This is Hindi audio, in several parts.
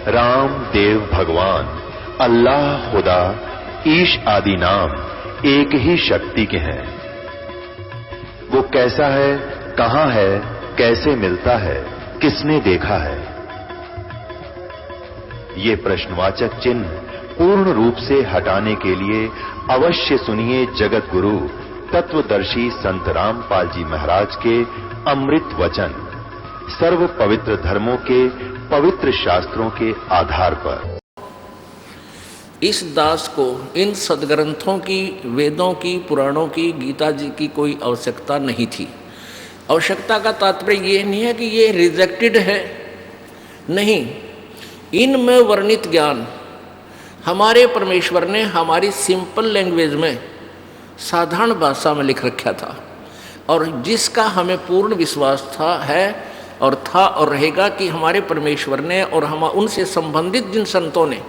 राम देव भगवान, अल्लाह खुदा, ईश आदि नाम एक ही शक्ति के हैं। वो कैसा है, कहां है, कैसे मिलता है, किसने देखा है? ये प्रश्नवाचक चिन्ह पूर्ण रूप से हटाने के लिए अवश्य सुनिए जगत गुरु तत्वदर्शी संत रामपाल जी महाराज के अमृत वचन, सर्व पवित्र धर्मों के पवित्र शास्त्रों के आधार पर। इस दास को इन सदग्रंथों की, वेदों की, पुराणों की, गीता जी की कोई आवश्यकता नहीं थी। आवश्यकता का तात्पर्य ये नहीं है कि ये रिजेक्टेड है, नहीं। इनमें वर्णित ज्ञान हमारे परमेश्वर ने हमारी सिंपल लैंग्वेज में, साधारण भाषा में लिख रखा था, और जिसका हमें पूर्ण विश्वास था और रहेगा कि हमारे परमेश्वर ने और हम उनसे संबंधित जिन संतों ने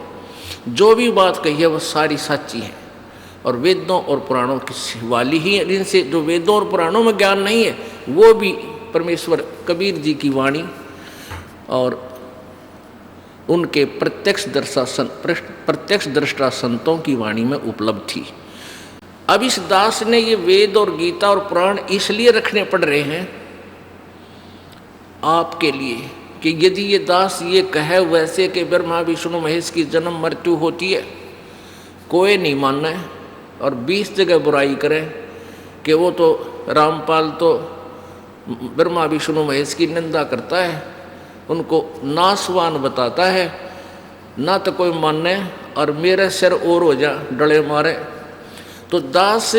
जो भी बात कही है वो सारी सच्ची है, और वेदों और पुराणों की वाली ही है। जिनसे जो वेदों और पुराणों में ज्ञान नहीं है वो भी परमेश्वर कबीर जी की वाणी और उनके प्रत्यक्ष दृष्टा संतों की वाणी में उपलब्ध थी। अब इस दास ने ये वेद और गीता और पुराण इसलिए रखने पड़ रहे हैं आपके लिए कि यदि ये दास ये कहे वैसे कि ब्रह्मा विष्णु महेश की जन्म मृत्यु होती है, कोई नहीं मानना है, और 20 जगह बुराई करे कि वो तो रामपाल तो ब्रह्मा विष्णु महेश की निंदा करता है, उनको नासवान बताता है, ना तो कोई माने, और मेरे सिर और हो जा डले मारे। तो दास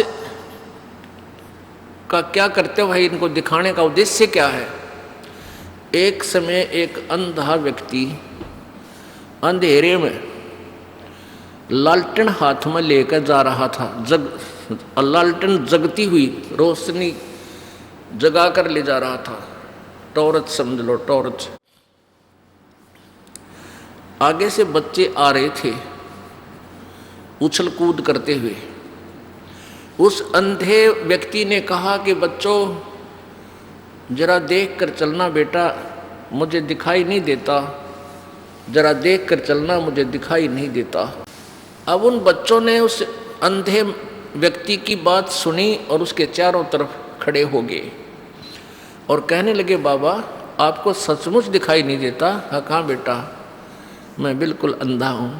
का क्या करते हो भाई, इनको दिखाने का उद्देश्य क्या है? एक समय एक अंधा व्यक्ति अंधेरे में लालटेन हाथ में लेकर जा रहा था। लालटेन जगती हुई रोशनी जगा कर ले जा रहा था, टॉर्च समझ लो, टॉर्च। आगे से बच्चे आ रहे थे उछल कूद करते हुए। उस अंधे व्यक्ति ने कहा कि बच्चों जरा देख कर चलना बेटा, मुझे दिखाई नहीं देता, जरा देख कर चलना, मुझे दिखाई नहीं देता। अब उन बच्चों ने उस अंधे व्यक्ति की बात सुनी और उसके चारों तरफ खड़े हो गए और कहने लगे, बाबा आपको सचमुच दिखाई नहीं देता? हाँ बेटा, मैं बिल्कुल अंधा हूँ।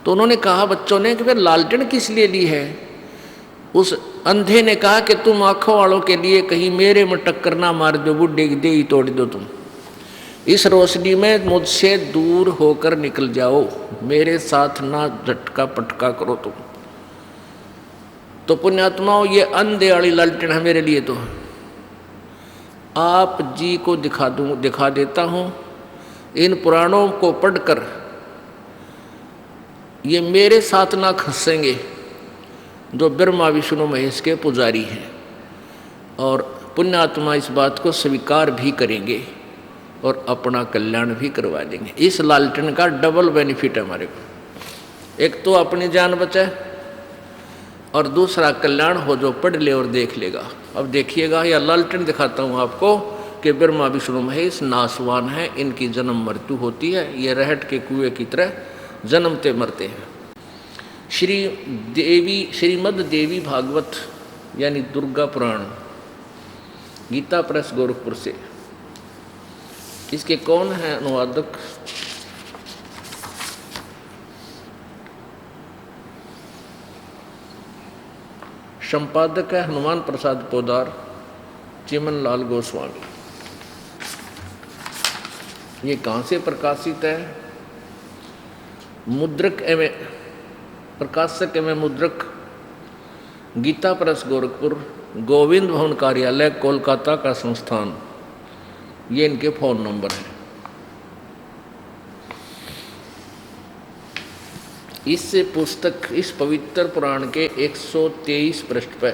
तो उन्होंने कहा बच्चों ने कि फिर लालटेन किस लिए ली है? उस अंधे ने कहा कि तुम आंखों वालों के लिए कहीं मेरे में टक्कर ना मार दो, बुड्ढे की देही तोड़ दो, तुम इस रोशनी में मुझसे दूर होकर निकल जाओ, मेरे साथ ना झटका पटका करो तुम। तो पुण्यात्माओं, ये अंधे वाली लालटेन है मेरे लिए। तो आप जी को दिखा देता हूँ, इन पुराणों को पढ़कर ये मेरे साथ ना खसेंगे जो ब्रह्मा विष्णु महेश के पुजारी हैं, और पुण्यात्मा इस बात को स्वीकार भी करेंगे और अपना कल्याण भी करवा देंगे। इस लालटेन का डबल बेनिफिट है हमारे को, एक तो अपनी जान बचे और दूसरा कल्याण हो जो पढ़ ले और देख लेगा। अब देखिएगा, यह लालटेन दिखाता हूँ आपको कि ब्रह्मा विष्णु महेश नासवान है, इनकी जन्म मृत्यु होती है, ये रहट के कुएं की तरह जन्मते मरते हैं। श्रीमद् देवी भागवत यानी दुर्गा पुराण, गीता प्रेस गोरखपुर से। इसके कौन है अनुवादक? संपादक है हनुमान प्रसाद पोदार, चिमन लाल गोस्वामी। ये कहाँ से प्रकाशित है? मुद्रक एवं प्रकाशक एवं मुद्रक गीता प्रेस गोरखपुर, गोविंद भवन कार्यालय कोलकाता का संस्थान। ये इनके फोन नंबर है। इस पुस्तक, इस पवित्र पुराण के 123 पृष्ठ पर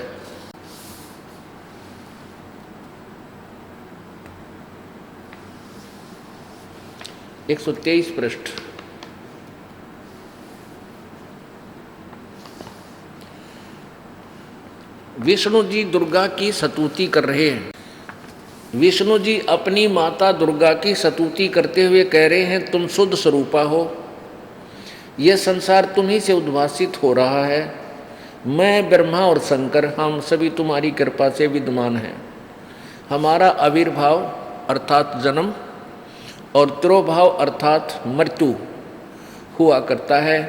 123 पृष्ठ। विष्णु जी दुर्गा की स्तुति कर रहे हैं। विष्णु जी अपनी माता दुर्गा की स्तुति करते हुए कह रहे हैं, तुम शुद्ध स्वरूपा हो, ये संसार तुम्ही से उद्भासित हो रहा है। मैं ब्रह्मा और शंकर हम सभी तुम्हारी कृपा से विद्यमान हैं। हमारा आविर्भाव अर्थात जन्म और तिरोभाव अर्थात मृत्यु हुआ करता है।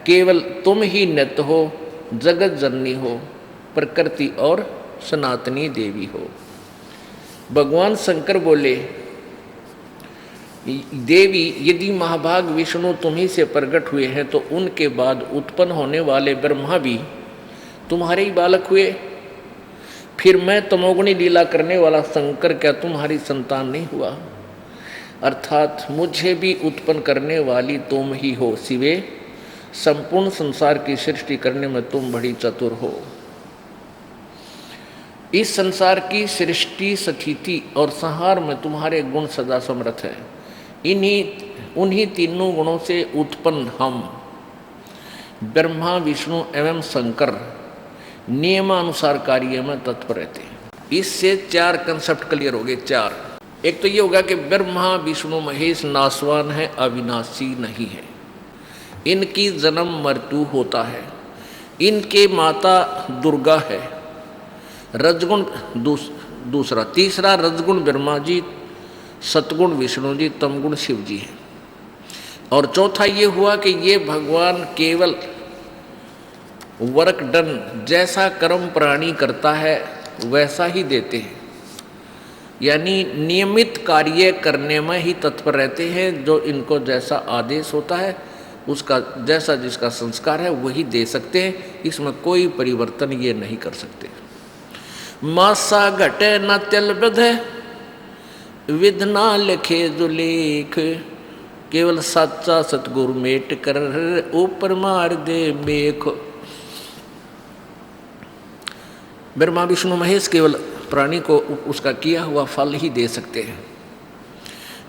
केवल तुम ही नित्य हो, जगत जननी हो, प्रकृति और सनातनी देवी हो। भगवान शंकर बोले, देवी यदि महाभाग विष्णु तुम्ही से प्रकट हुए हैं तो उनके बाद उत्पन्न होने वाले ब्रह्मा भी तुम्हारे ही बालक हुए। फिर मैं तमोगुणी लीला करने वाला शंकर क्या तुम्हारी संतान नहीं हुआ? अर्थात मुझे भी उत्पन्न करने वाली तुम ही हो शिवे। संपूर्ण संसार की सृष्टि करने में तुम बड़ी चतुर हो। इस संसार की सृष्टि, स्थिति और संहार में तुम्हारे गुण सदा समर्थ है। उन्हीं तीनों गुणों से उत्पन्न हम ब्रह्मा, विष्णु एवं शंकर नियमानुसार कार्य में तत्पर रहते हैं। इससे 4 कंसेप्ट क्लियर हो गए। 4, एक तो ये होगा कि ब्रह्मा विष्णु महेश नासवान है, अविनाशी नहीं है। इनकी जन्म मृत्यु होता है। इनके माता दुर्गा है, रजगुण दूसरा। तीसरा रजगुण ब्रह्मा जी, सतगुण विष्णु जी, तमगुण शिव जी है। और चौथा ये हुआ कि ये भगवान केवल वर्क डन, जैसा कर्म प्राणी करता है वैसा ही देते हैं। यानी नियमित कार्य करने में ही तत्पर रहते हैं। जो इनको जैसा आदेश होता है उसका जैसा जिसका संस्कार है वही दे सकते हैं। इसमें कोई परिवर्तन ये नहीं कर सकते। मासा घटे न तिल बधे, विध ना लिखे जो लेख। केवल सच्चा सतगुरु मेट कर, ऊपर मार दे मेख। ब्रह्मा विष्णु महेश केवल प्राणी को उसका किया हुआ फल ही दे सकते हैं।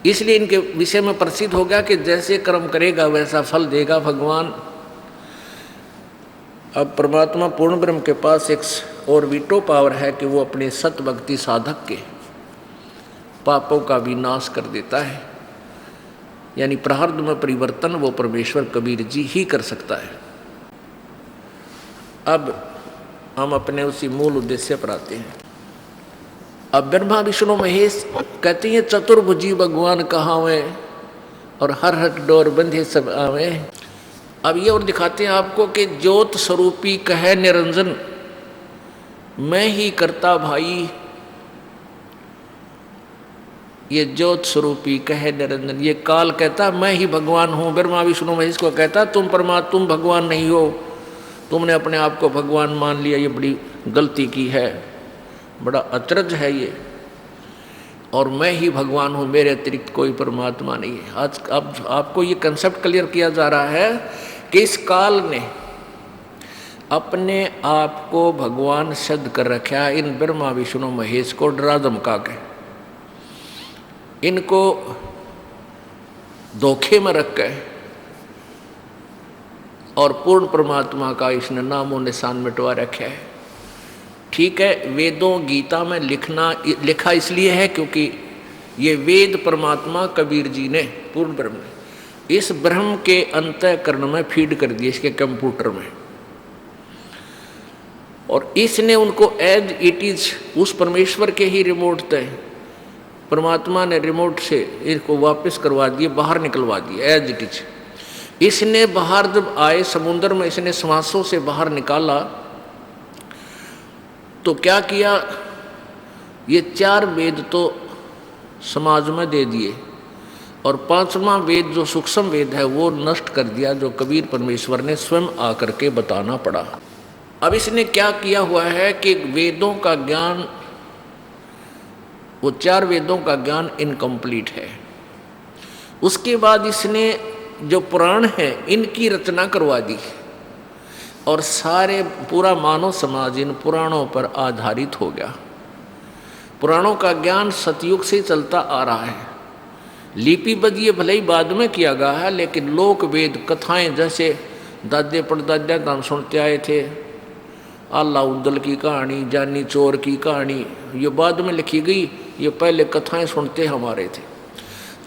इसलिए इनके विषय में प्रसिद्ध हो गया कि जैसे कर्म करेगा वैसा फल देगा भगवान। अब परमात्मा पूर्ण ब्रह्म के पास एक और वीटो पावर है कि वो अपने सत भक्ति साधक के पापों का विनाश कर देता है। यानी प्रारब्ध में परिवर्तन वो परमेश्वर कबीर जी ही कर सकता है। अब हम अपने उसी मूल उद्देश्य पर आते हैं। अब ब्रह्मा विष्णु महेश कहते हैं चतुर्भुजी भगवान कहावे और हर हर डोर बंधे सब आवे। अब ये और दिखाते हैं आपको कि ज्योत स्वरूपी कहे निरंजन, मैं ही करता भाई। ये ज्योत स्वरूपी कहे निरंजन, ये काल कहता मैं ही भगवान हूँ। ब्रह्मा विष्णु महेश को कहता तुम तुम भगवान नहीं हो, तुमने अपने आप को भगवान मान लिया, ये बड़ी गलती की है, बड़ा अचरज है ये। और मैं ही भगवान हूँ, मेरे अतिरिक्त कोई परमात्मा नहीं है। आज अब आपको ये कंसेप्ट क्लियर किया जा रहा है कि इस काल ने अपने आप को भगवान सिद्ध कर रखा है। इन ब्रह्मा विष्णु महेश को डरा धमका के, इनको धोखे में रख के और पूर्ण परमात्मा का इसने नामो निशान मिटवा रखा है। ठीक है, वेदों गीता में लिखा इसलिए है क्योंकि ये वेद परमात्मा कबीर जी ने पूर्ण ब्रह्म ने इस ब्रह्म के अंतःकरण में फीड कर दिए, इसके कंप्यूटर में। और इसने उनको एज इट इज उस परमेश्वर के ही रिमोट थे, परमात्मा ने रिमोट से इसको वापस करवा दिए, बाहर निकलवा दिए एज इट इज। इसने बाहर जब आए समुद्र में, इसने श्वासों से बाहर निकाला तो क्या किया, ये 4 वेद तो समाज में दे दिए और 5वां वेद जो सूक्ष्म वेद है वो नष्ट कर दिया, जो कबीर परमेश्वर ने स्वयं आकर के बताना पड़ा। अब इसने क्या किया हुआ है कि वेदों का ज्ञान, वो 4 वेदों का ज्ञान इनकम्प्लीट है। उसके बाद इसने जो पुराण है इनकी रचना करवा दी और सारे पूरा मानव समाज इन पुराणों पर आधारित हो गया। पुराणों का ज्ञान सतयुग से चलता आ रहा है। लिपिबद्ध ये भले ही बाद में किया गया है, लेकिन लोक वेद कथाएं जैसे दादे परदादा हम सुनते आए थे, आला उद्दल की कहानी, जानी चोर की कहानी, ये बाद में लिखी गई, ये पहले कथाएं सुनते हमारे थे।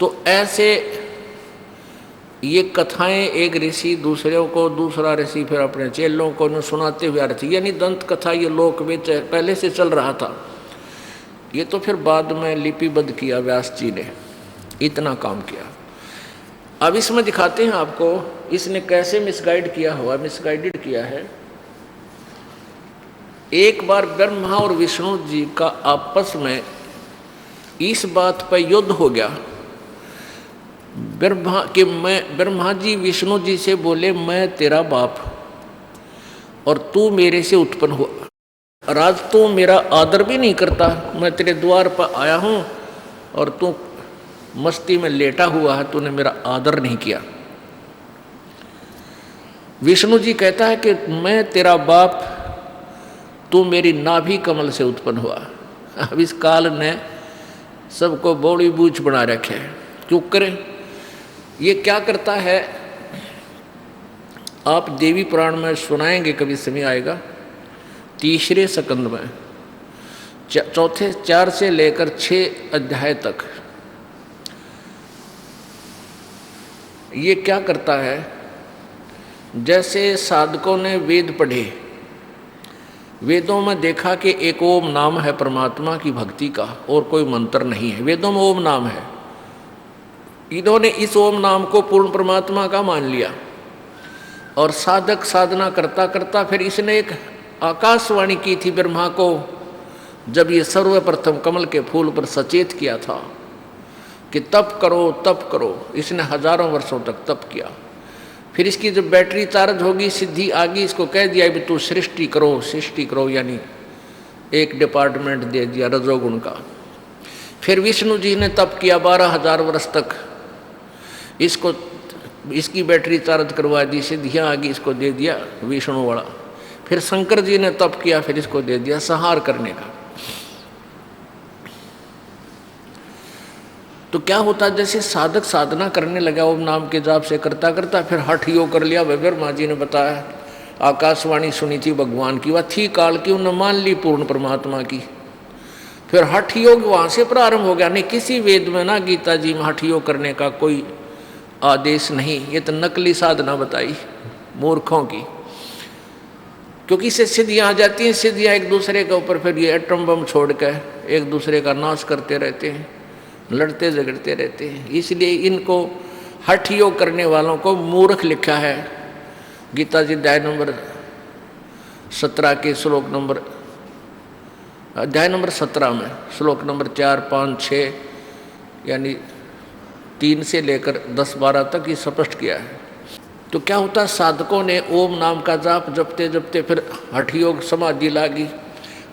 तो ऐसे ये कथाएं एक ऋषि दूसरों को, दूसरा ऋषि फिर अपने चेलों को न सुनाते हुए आ रही थी। यानी दंत कथा ये लोक में पहले से चल रहा था। ये तो फिर बाद में लिपिबद्ध किया व्यास जी ने, इतना काम किया। अब इसमें दिखाते हैं आपको इसने कैसे मिसगाइड किया हुआ, मिसगाइडेड किया है। एक बार ब्रह्मा और विष्णु जी का आपस में इस बात पर युद्ध हो गया। ब्रह्मा जी विष्णु जी से बोले, मैं तेरा बाप और तू मेरे से उत्पन्न हुआ। राज तू मेरा आदर भी नहीं करता, मैं तेरे द्वार पर आया हूं और तू मस्ती में लेटा हुआ है, तूने मेरा आदर नहीं किया। विष्णु जी कहता है कि मैं तेरा बाप, तू मेरी नाभि कमल से उत्पन्न हुआ। अब इस काल ने सबको बौड़ी बूझ बना रखे है, क्यों करें। ये क्या करता है, आप देवी पुराण में सुनाएंगे, कभी समय आएगा, तीसरे स्कंद में चौथे 4 से लेकर 6 अध्याय तक ये क्या करता है। जैसे साधकों ने वेद पढ़े, वेदों में देखा कि एक ओम नाम है परमात्मा की भक्ति का और कोई मंत्र नहीं है, वेदों में ओम नाम है। इन्होंने इस ओम नाम को पूर्ण परमात्मा का मान लिया और साधक साधना करता करता फिर इसने एक आकाशवाणी की थी ब्रह्मा को, जब ये सर्वप्रथम कमल के फूल पर सचेत किया था कि तप करो तप करो। इसने हजारों वर्षों तक तप किया। फिर इसकी जब बैटरी चार्ज होगी, सिद्धि आ गई, इसको कह दिया भी तू सृष्टि करो, यानी एक डिपार्टमेंट दे दिया रजोगुण का। फिर विष्णु जी ने तप किया 12,000 वर्ष तक, इसकी बैटरी चार्ज करवा दी, सिद्धियाँ आ गई, इसको दे दिया विष्णु वाला। फिर शंकर जी ने तप किया, फिर इसको दे दिया संहार करने का। तो क्या होता, जैसे साधक साधना करने लगा ओम नाम के जाप से करता करता, फिर हठ योग कर लिया। ब्रह्मा जी ने बताया, आकाशवाणी सुनी थी भगवान की, वह थी काल की, उन्होंने मान ली पूर्ण परमात्मा की। फिर हठ योग वहाँ से प्रारंभ हो गया। नहीं, किसी वेद में ना गीता जी में हठ योग करने का कोई आदेश नहीं, ये तो नकली साधना बताई मूर्खों की, क्योंकि इससे सिद्धियाँ आ जाती हैं। सिद्धियाँ एक दूसरे के ऊपर फिर ये एटम बम छोड़ कर एक दूसरे का नाश करते रहते हैं, लड़ते झगड़ते रहते हैं। इसलिए इनको हठ योग करने वालों को मूर्ख लिखा है। गीता जी अध्याय नंबर 17 के श्लोक नंबर अध्याय नंबर 17 में श्लोक नंबर 4, 5, 6 यानी 3 से लेकर 10, 12 तक ये स्पष्ट किया है। तो क्या होता, साधकों ने ओम नाम का जाप जपते जपते फिर हठ योग समाधि लागी।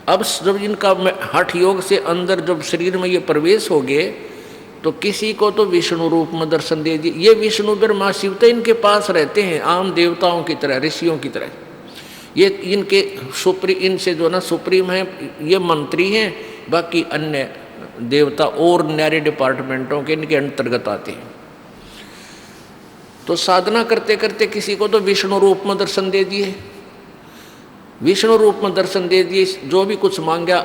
अब जब इनका हठ योग से अंदर जब शरीर में ये प्रवेश हो गए, तो किसी को तो विष्णु रूप में दर्शन दे दिए। ये विष्णु ब्रह्मा शिव तो इनके पास रहते हैं, आम देवताओं की तरह, ऋषियों की तरह। ये इनके इनसे जो ना सुप्रीम है, ये मंत्री हैं, बाकी अन्य देवता और न्यारे डिपार्टमेंटों के इनके अंतर्गत आते हैं। तो साधना करते करते किसी को तो विष्णु रूप में दर्शन दे दिए, विष्णु रूप में दर्शन दे दिए। जो भी कुछ मांगा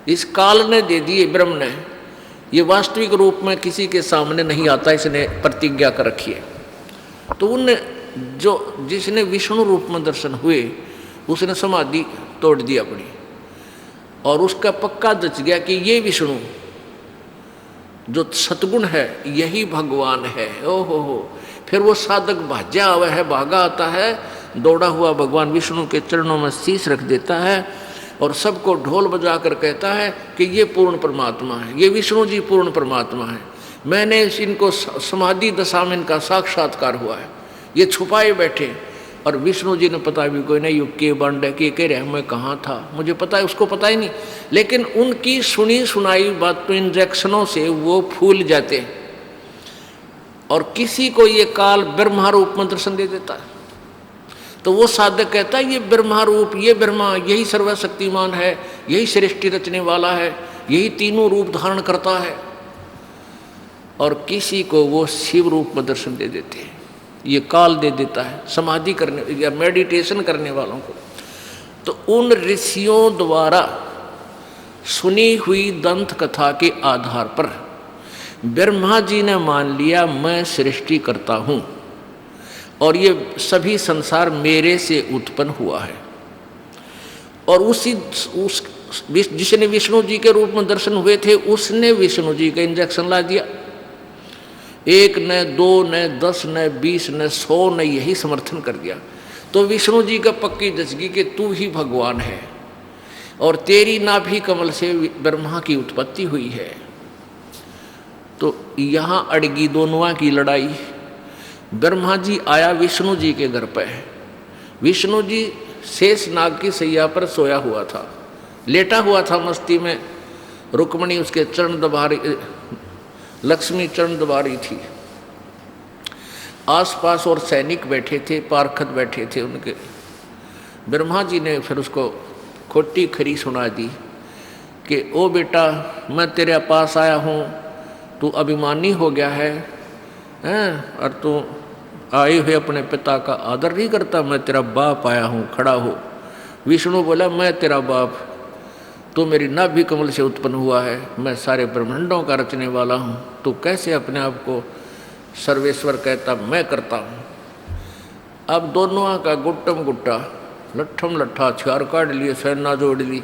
इस काल ने दे दिए, ब्रह्म ने। ये वास्तविक रूप में किसी के सामने नहीं आता, इसने प्रतिज्ञा कर रखी है। तो उन जिसने विष्णु रूप में दर्शन हुए, उसने समाधि तोड़ दी अपनी, और उसका पक्का जच गया कि ये विष्णु जो सतगुण है यही भगवान है। ओहो हो। फिर वो साधक भाज्या हुआ है, भागा आता है, दौड़ा हुआ भगवान विष्णु के चरणों में शीश रख देता है और सबको ढोल बजाकर कहता है कि ये पूर्ण परमात्मा है, ये विष्णु जी पूर्ण परमात्मा है। मैंने इनको समाधि दशा में इनका साक्षात्कार हुआ है, ये छुपाए बैठे। और विष्णु जी ने पता भी कोई नहीं, युग के बंड के कह रहे मैं कहाँ था, मुझे पता है, उसको पता ही नहीं। लेकिन उनकी सुनी सुनाई बात तो इंजेक्शनों से वो फूल जाते हैं, और किसी को ये काल ब्रह्मा रूप में दर्शन दे देता है। तो वो साधक कहता है ये ब्रह्मा रूप, ये ब्रह्मा यही सर्वशक्तिमान है, यही सृष्टि रचने वाला है, यही तीनों रूप धारण करता है। और किसी को वो शिव रूप में दर्शन दे देते हैं, ये काल दे देता है समाधि करने या मेडिटेशन करने वालों को। तो उन ऋषियों द्वारा सुनी हुई दंत कथा के आधार पर ब्रह्मा जी ने मान लिया मैं सृष्टि करता हूं और ये सभी संसार मेरे से उत्पन्न हुआ है। और जिसने विष्णु जी के रूप में दर्शन हुए थे उसने विष्णु जी का इंजेक्शन ला दिया। 1 न 2 न 10 न 20 न 100 ने यही समर्थन कर दिया। तो विष्णु जी का पक्की दसगी कि तू ही भगवान है और तेरी नाभि कमल से ब्रह्मा की उत्पत्ति हुई है। तो यहाँ अड़गी दोनों की लड़ाई। ब्रह्मा जी आया विष्णु जी के घर पे। विष्णु जी शेष नाग की सैया पर सोया हुआ था, लेटा हुआ था मस्ती में। रुक्मणी उसके चरण दबा रही, लक्ष्मी चरण दबा रही थी। आसपास और सैनिक बैठे थे, पारखत बैठे थे उनके। ब्रह्मा जी ने फिर उसको खोटी खरी सुना दी कि ओ बेटा मैं तेरे पास आया हूँ, तू अभिमानी हो गया है और तू आए हुए अपने पिता का आदर नहीं करता। मैं तेरा बाप आया हूँ, खड़ा हो। विष्णु बोला मैं तेरा बाप, तू मेरी नाभि कमल से उत्पन्न हुआ है, मैं सारे ब्रह्मांडों का रचने वाला हूँ। तू कैसे अपने आप को सर्वेश्वर कहता, मैं करता हूँ। अब दोनों का गुट्टम गुट्टा, लट्ठम लट्ठा, हथियार काट लिए, सेना जोड़ ली।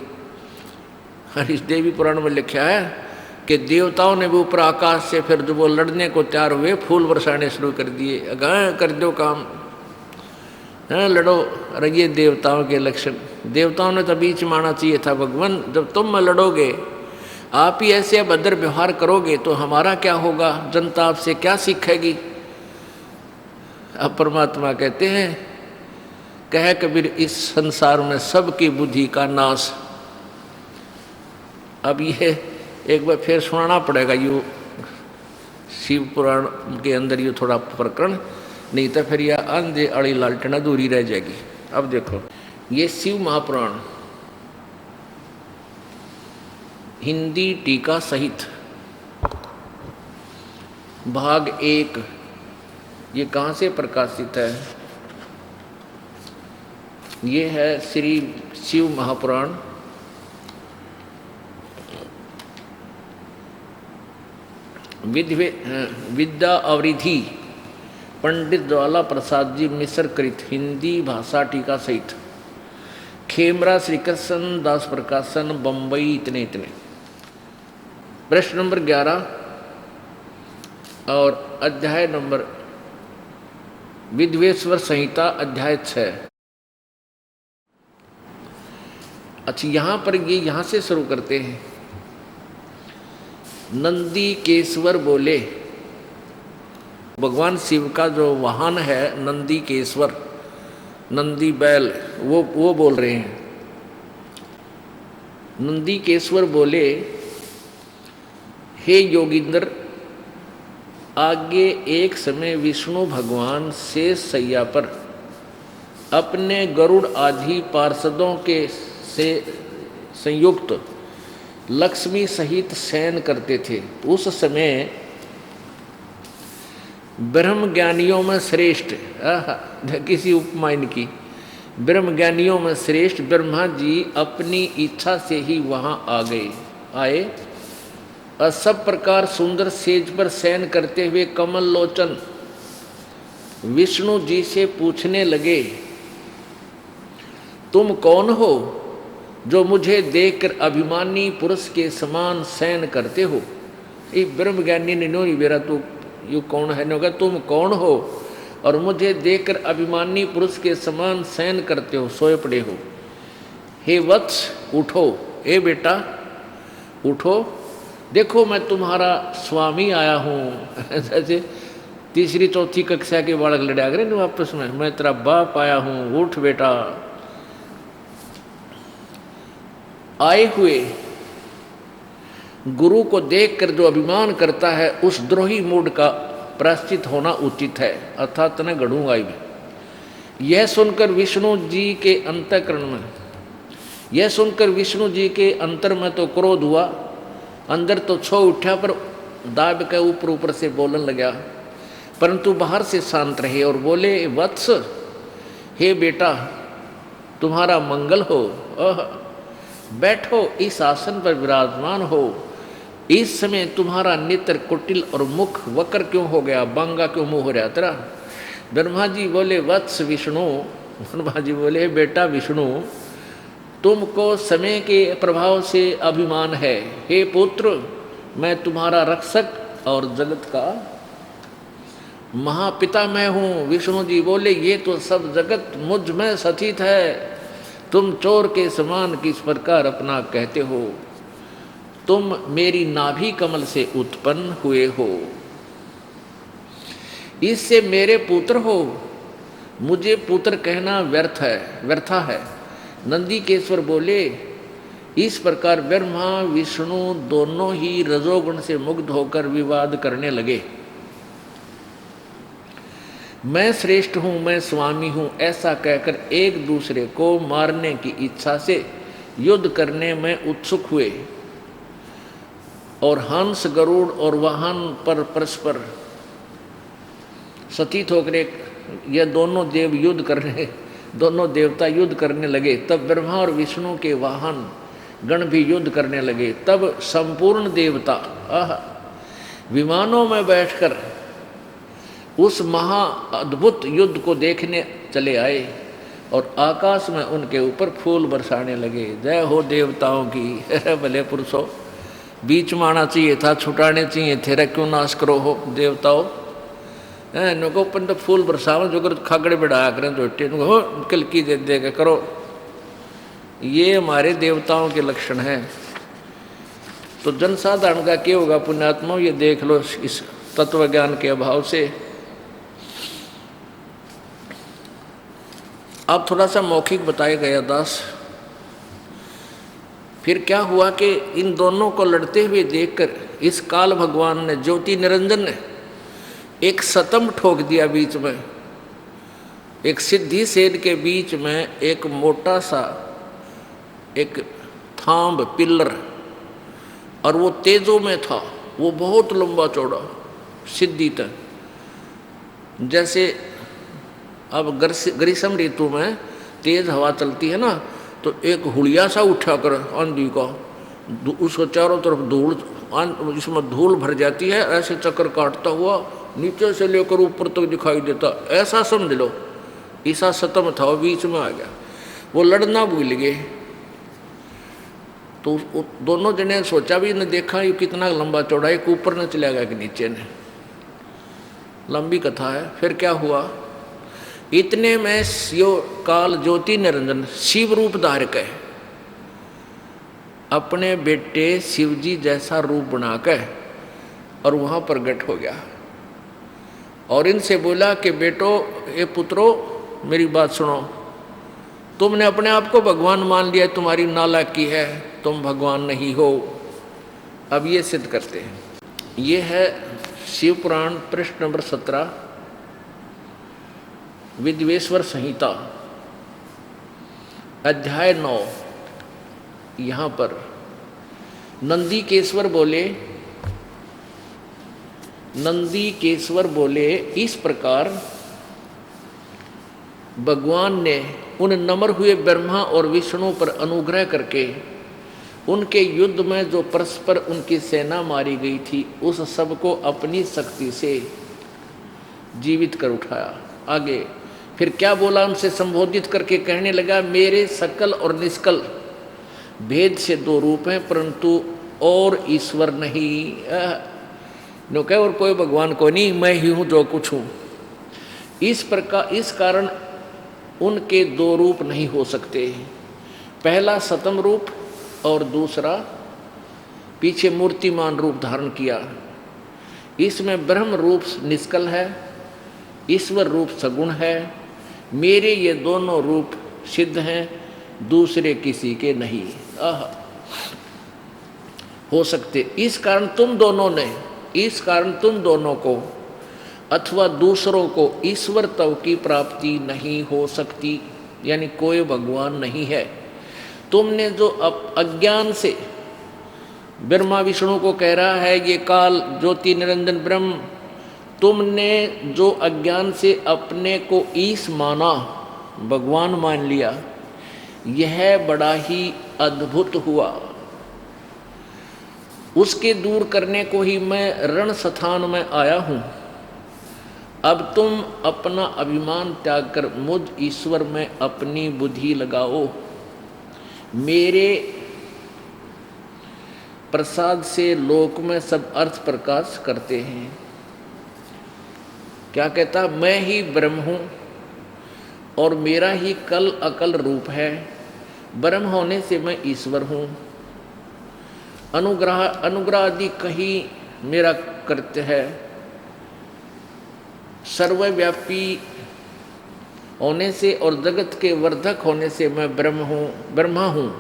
इस देवी पुराण में लिखा है कि देवताओं ने भी ऊपर आकाश से फिर जब वो लड़ने को तैयार हुए फूल बरसाने शुरू कर दिए। अगर कर दो काम, लड़ो। अरे ये देवताओं के लक्षण। देवताओं ने तो बीच में आना चाहिए था। भगवान जब तुम लड़ोगे, आप ही ऐसे अभद्र व्यवहार करोगे तो हमारा क्या होगा, जनता आपसे क्या सीखेगी। अब परमात्मा कहते हैं, कह कबीर इस संसार में सबकी बुद्धि का नाश। अब ये एक बार फिर सुनाना पड़ेगा यू शिव पुराण के अंदर ये थोड़ा प्रकरण, नहीं तो फिर यह अंधे अड़ी लालटेन अधूरी रह जाएगी। अब देखो ये शिव महापुराण हिंदी टीका सहित भाग 1 ये कहाँ से प्रकाशित है? ये है श्री शिव महापुराण विद्या अवरिधि पंडित ज्वाला प्रसाद जी मिश्र कृत हिंदी भाषा टीका सहित, खेमरा श्री कृष्ण दास प्रकाशन बम्बई। इतने प्रश्न नंबर 11 और अध्याय नंबर विद्वेश्वर संहिता अध्याय 6। अच्छा यहाँ पर ये यहाँ से शुरू करते हैं। नंदी केश्वर बोले, भगवान शिव का जो वाहन है नंदी केश्वर, नंदी बैल, वो बोल रहे हैं। नंदी केश्वर बोले, हे योगिंद्र, आगे एक समय विष्णु भगवान शेष सैया पर अपने गरुड़ आदि पार्षदों के से संयुक्त लक्ष्मी सहित शयन करते थे। उस समय ब्रह्म ज्ञानियों में श्रेष्ठ, किसी उपमा इनकी, ब्रह्म ज्ञानियों में श्रेष्ठ ब्रह्मा जी अपनी इच्छा से ही वहां आए और सब प्रकार सुंदर सेज पर शयन करते हुए कमल लोचन विष्णु जी से पूछने लगे, तुम कौन हो जो मुझे देखकर अभिमानी पुरुष के समान शयन करते हो? ये ब्रह्म ज्ञानी ने नो बेरा तू यू कौन है? ने कहा तुम कौन हो और मुझे देखकर अभिमानी पुरुष के समान शयन करते हो, सोए पड़े हो? हे वत्स उठो, ए बेटा उठो, देखो मैं तुम्हारा स्वामी आया हूँ। जैसे तीसरी चौथी कक्षा के बालक लड़ा करे ना आपस में, मैं तेरा बाप आया हूँ, उठ बेटा। आए हुए गुरु को देखकर जो अभिमान करता है उस द्रोही मूड का प्रायश्चित होना उचित है, अर्थात न गढ़ूंगा भी। यह सुनकर विष्णु जी के अंतःकरण में, यह सुनकर विष्णु जी के अंतर में तो क्रोध हुआ, अंदर तो छो उठा, पर दाब के ऊपर ऊपर से बोलन लगा, परंतु बाहर से शांत रहे और बोले, वत्स, हे बेटा तुम्हारा मंगल हो, बैठो, इस आसन पर विराजमान हो। इस समय तुम्हारा नेत्र कुटिल और मुख वक्र क्यों हो गया, बांगा क्यों मुंह हो रहा तेरा। ब्रह्मा जी बोले वत्स विष्णु, ब्रह्मा जी बोले बेटा विष्णु, तुमको समय के प्रभाव से अभिमान है। हे पुत्र, मैं तुम्हारा रक्षक और जगत का महापिता मैं हूँ। विष्णु जी बोले ये तो सब जगत मुझ में स्थित है, तुम चोर के समान किस प्रकार अपना कहते हो। तुम मेरी नाभि कमल से उत्पन्न हुए हो, इससे मेरे पुत्र हो, मुझे पुत्र कहना व्यर्था है। नंदीकेश्वर बोले इस प्रकार ब्रह्मा विष्णु दोनों ही रजोगुण से मुग्ध होकर विवाद करने लगे। मैं श्रेष्ठ हूँ, मैं स्वामी हूँ, ऐसा कहकर एक दूसरे को मारने की इच्छा से युद्ध करने में उत्सुक हुए और हंस गरुड़ और वाहन पर परस्पर सतीत होकर ये दोनों देवता युद्ध करने लगे। तब ब्रह्मा और विष्णु के वाहन गण भी युद्ध करने लगे। तब संपूर्ण देवता विमानों में बैठकर उस महा अद्भुत युद्ध को देखने चले आए और आकाश में उनके ऊपर फूल बरसाने लगे। जय हो देवताओं की। भले पुरुषों, बीच में आना चाहिए था, छुटाने चाहिए थे, रे क्यों नाश करो हो देवताओं। नुको पन तो फूल बरसाओ जो कर खागड़े बढ़ाया करें जोटे हो कलकी दे दे के करो। ये हमारे देवताओं के लक्षण हैं। तो जनसाधारण का क्या होगा पुण्यात्मा, ये देख लो इस तत्व ज्ञान के अभाव से। अब थोड़ा सा मौखिक बताया गया दास। फिर क्या हुआ कि इन दोनों को लड़ते हुए देखकर इस काल भगवान ने, ज्योति निरंजन ने एक सतम ठोक दिया बीच में। एक सिद्धि सेन के बीच में एक मोटा सा एक थांब पिल्लर, और वो तेजों में था, वो बहुत लंबा चौड़ा सिद्धि तक। जैसे अब ग्रीष्म ऋतु में तेज हवा चलती है ना, तो एक हुलिया सा उठा कर आंधी का, उसको चारों तरफ धूल, इसमें धूल भर जाती है, ऐसे चक्कर काटता हुआ नीचे से लेकर ऊपर तक दिखाई देता, ऐसा समझ लो। ईसा सतम था, वो बीच में आ गया। वो लड़ना भूल गए। तो दोनों जने सोचा भी न, देखा ये कितना लंबा चौड़ा, एक ऊपर न चला गया कि नीचे ने। लंबी कथा है। फिर क्या हुआ, इतने में यो काल ज्योति निरंजन शिव रूप धारक है, अपने बेटे शिवजी जैसा रूप बनाकर और वहां प्रकट हो गया और इनसे बोला कि बेटो, ये पुत्रो, मेरी बात सुनो। तुमने अपने आप को भगवान मान लिया, तुम्हारी नालायकी है, तुम भगवान नहीं हो। अब ये सिद्ध करते हैं। ये है शिव पुराण पृष्ठ नंबर 17, विद्वेश्वर संहिता, अध्याय 9। यहाँ पर नंदीकेश्वर बोले इस प्रकार भगवान ने उन नम्र हुए ब्रह्मा और विष्णु पर अनुग्रह करके उनके युद्ध में जो परस्पर उनकी सेना मारी गई थी, उस सब को अपनी शक्ति से जीवित कर उठाया। आगे फिर क्या बोला, उनसे संबोधित करके कहने लगा, मेरे सकल और निष्कल भेद से दो रूप हैं, परंतु और ईश्वर नहीं। नो कह और कोई भगवान को नहीं, मैं ही हूँ जो कुछ हूँ। इस प्रकार, इस कारण उनके दो रूप नहीं हो सकते। पहला सतम रूप और दूसरा पीछे मूर्तिमान रूप धारण किया। इसमें ब्रह्म रूप निष्कल है, ईश्वर रूप सगुण है। मेरे ये दोनों रूप सिद्ध हैं, दूसरे किसी के नहीं हो सकते। इस कारण तुम दोनों को अथवा दूसरों को ईश्वर तव की प्राप्ति नहीं हो सकती, यानी कोई भगवान नहीं है। तुमने जो अज्ञान से ब्रह्मा विष्णु को कह रहा है ये काल ज्योति निरंजन ब्रह्म, तुमने जो अज्ञान से अपने को ईश माना, भगवान मान लिया, यह बड़ा ही अद्भुत हुआ। उसके दूर करने को ही मैं रण स्थान में आया हूँ। अब तुम अपना अभिमान त्याग कर मुझ ईश्वर में अपनी बुद्धि लगाओ। मेरे प्रसाद से लोक में सब अर्थ प्रकाश करते हैं। क्या कहता, मैं ही ब्रह्म हूँ और मेरा ही कल अकल रूप है। ब्रह्म होने से मैं ईश्वर हूँ। अनुग्रह आदि कहीं मेरा कृत्य है। सर्वव्यापी होने से और जगत के वर्धक होने से मैं ब्रह्मा हूँ।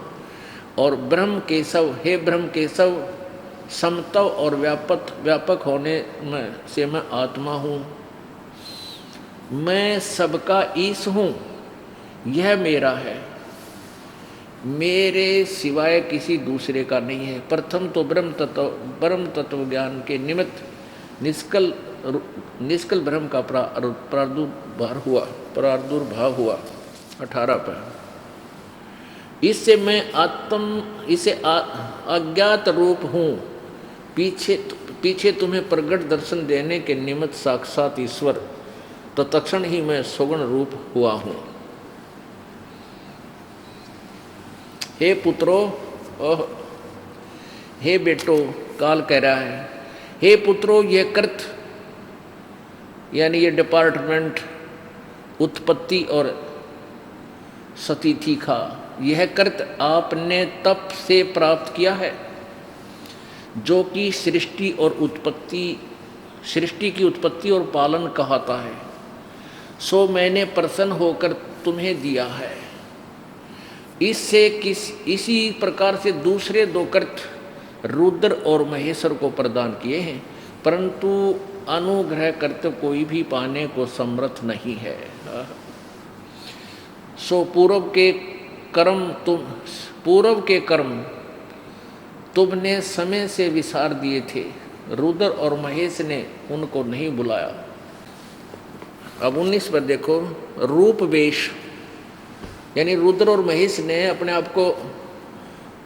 और ब्रह्म केशव, हे ब्रह्म केशव, समतव और व्यापक होने में से मैं आत्मा हूँ। मैं सबका ईश हूँ, यह मेरा है, मेरे सिवाय किसी दूसरे का नहीं है। प्रथम तो ब्रह्म तत्व ज्ञान के निमित्त निष्कल ब्रह्म का प्रादुर्भाव हुआ 18 पर। इससे मैं अज्ञात रूप हूँ। पीछे तुम्हें प्रगट दर्शन देने के निमित्त साक्षात ईश्वर तत्क्षण ही मैं सगुण रूप हुआ हूँ। हे पुत्रो, हे बेटो, काल कह रहा है, हे पुत्रो, यह कृत यानी ये डिपार्टमेंट उत्पत्ति और सतिथि का यह कृत आपने तप से प्राप्त किया है, जो कि सृष्टि की उत्पत्ति और पालन कहता है। सो मैंने प्रसन्न होकर तुम्हें दिया है। इसी प्रकार से दूसरे दो कृत रुद्र और महेश्वर को प्रदान किए हैं, परंतु अनुग्रह करते कोई भी पाने को समर्थ नहीं है। सो पूर्व के कर्म तुमने समय से विसार दिए थे। रुद्र और महेश ने उनको नहीं बुलाया। अब 19 पर देखो, रूप वेश यानी रुद्र और महेश ने अपने आप को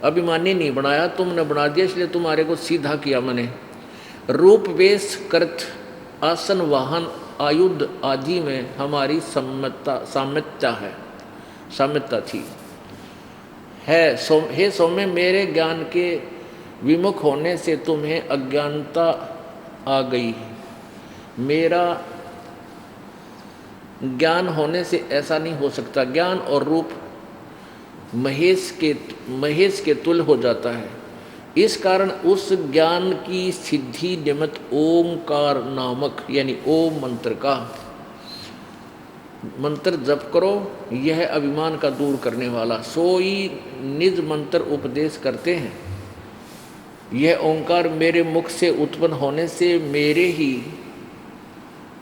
अभिमानी नहीं बनाया, तुमने बना दिया, इसलिए तुम्हारे को सीधा किया मैंने। रूप वेश कृत आसन वाहन आयुध आदि में हमारी साम्यता थी। हे सौम्य, मेरे ज्ञान के विमुख होने से तुम्हें अज्ञानता आ गई। मेरा ज्ञान होने से ऐसा नहीं हो सकता। ज्ञान और रूप महेश के तुल्य हो जाता है। इस कारण उस ज्ञान की सिद्धि निमित्त ओंकार नामक यानी ओम मंत्र का मंत्र जप करो। यह अभिमान का दूर करने वाला सोई निज मंत्र उपदेश करते हैं। यह ओंकार मेरे मुख से उत्पन्न होने से मेरे ही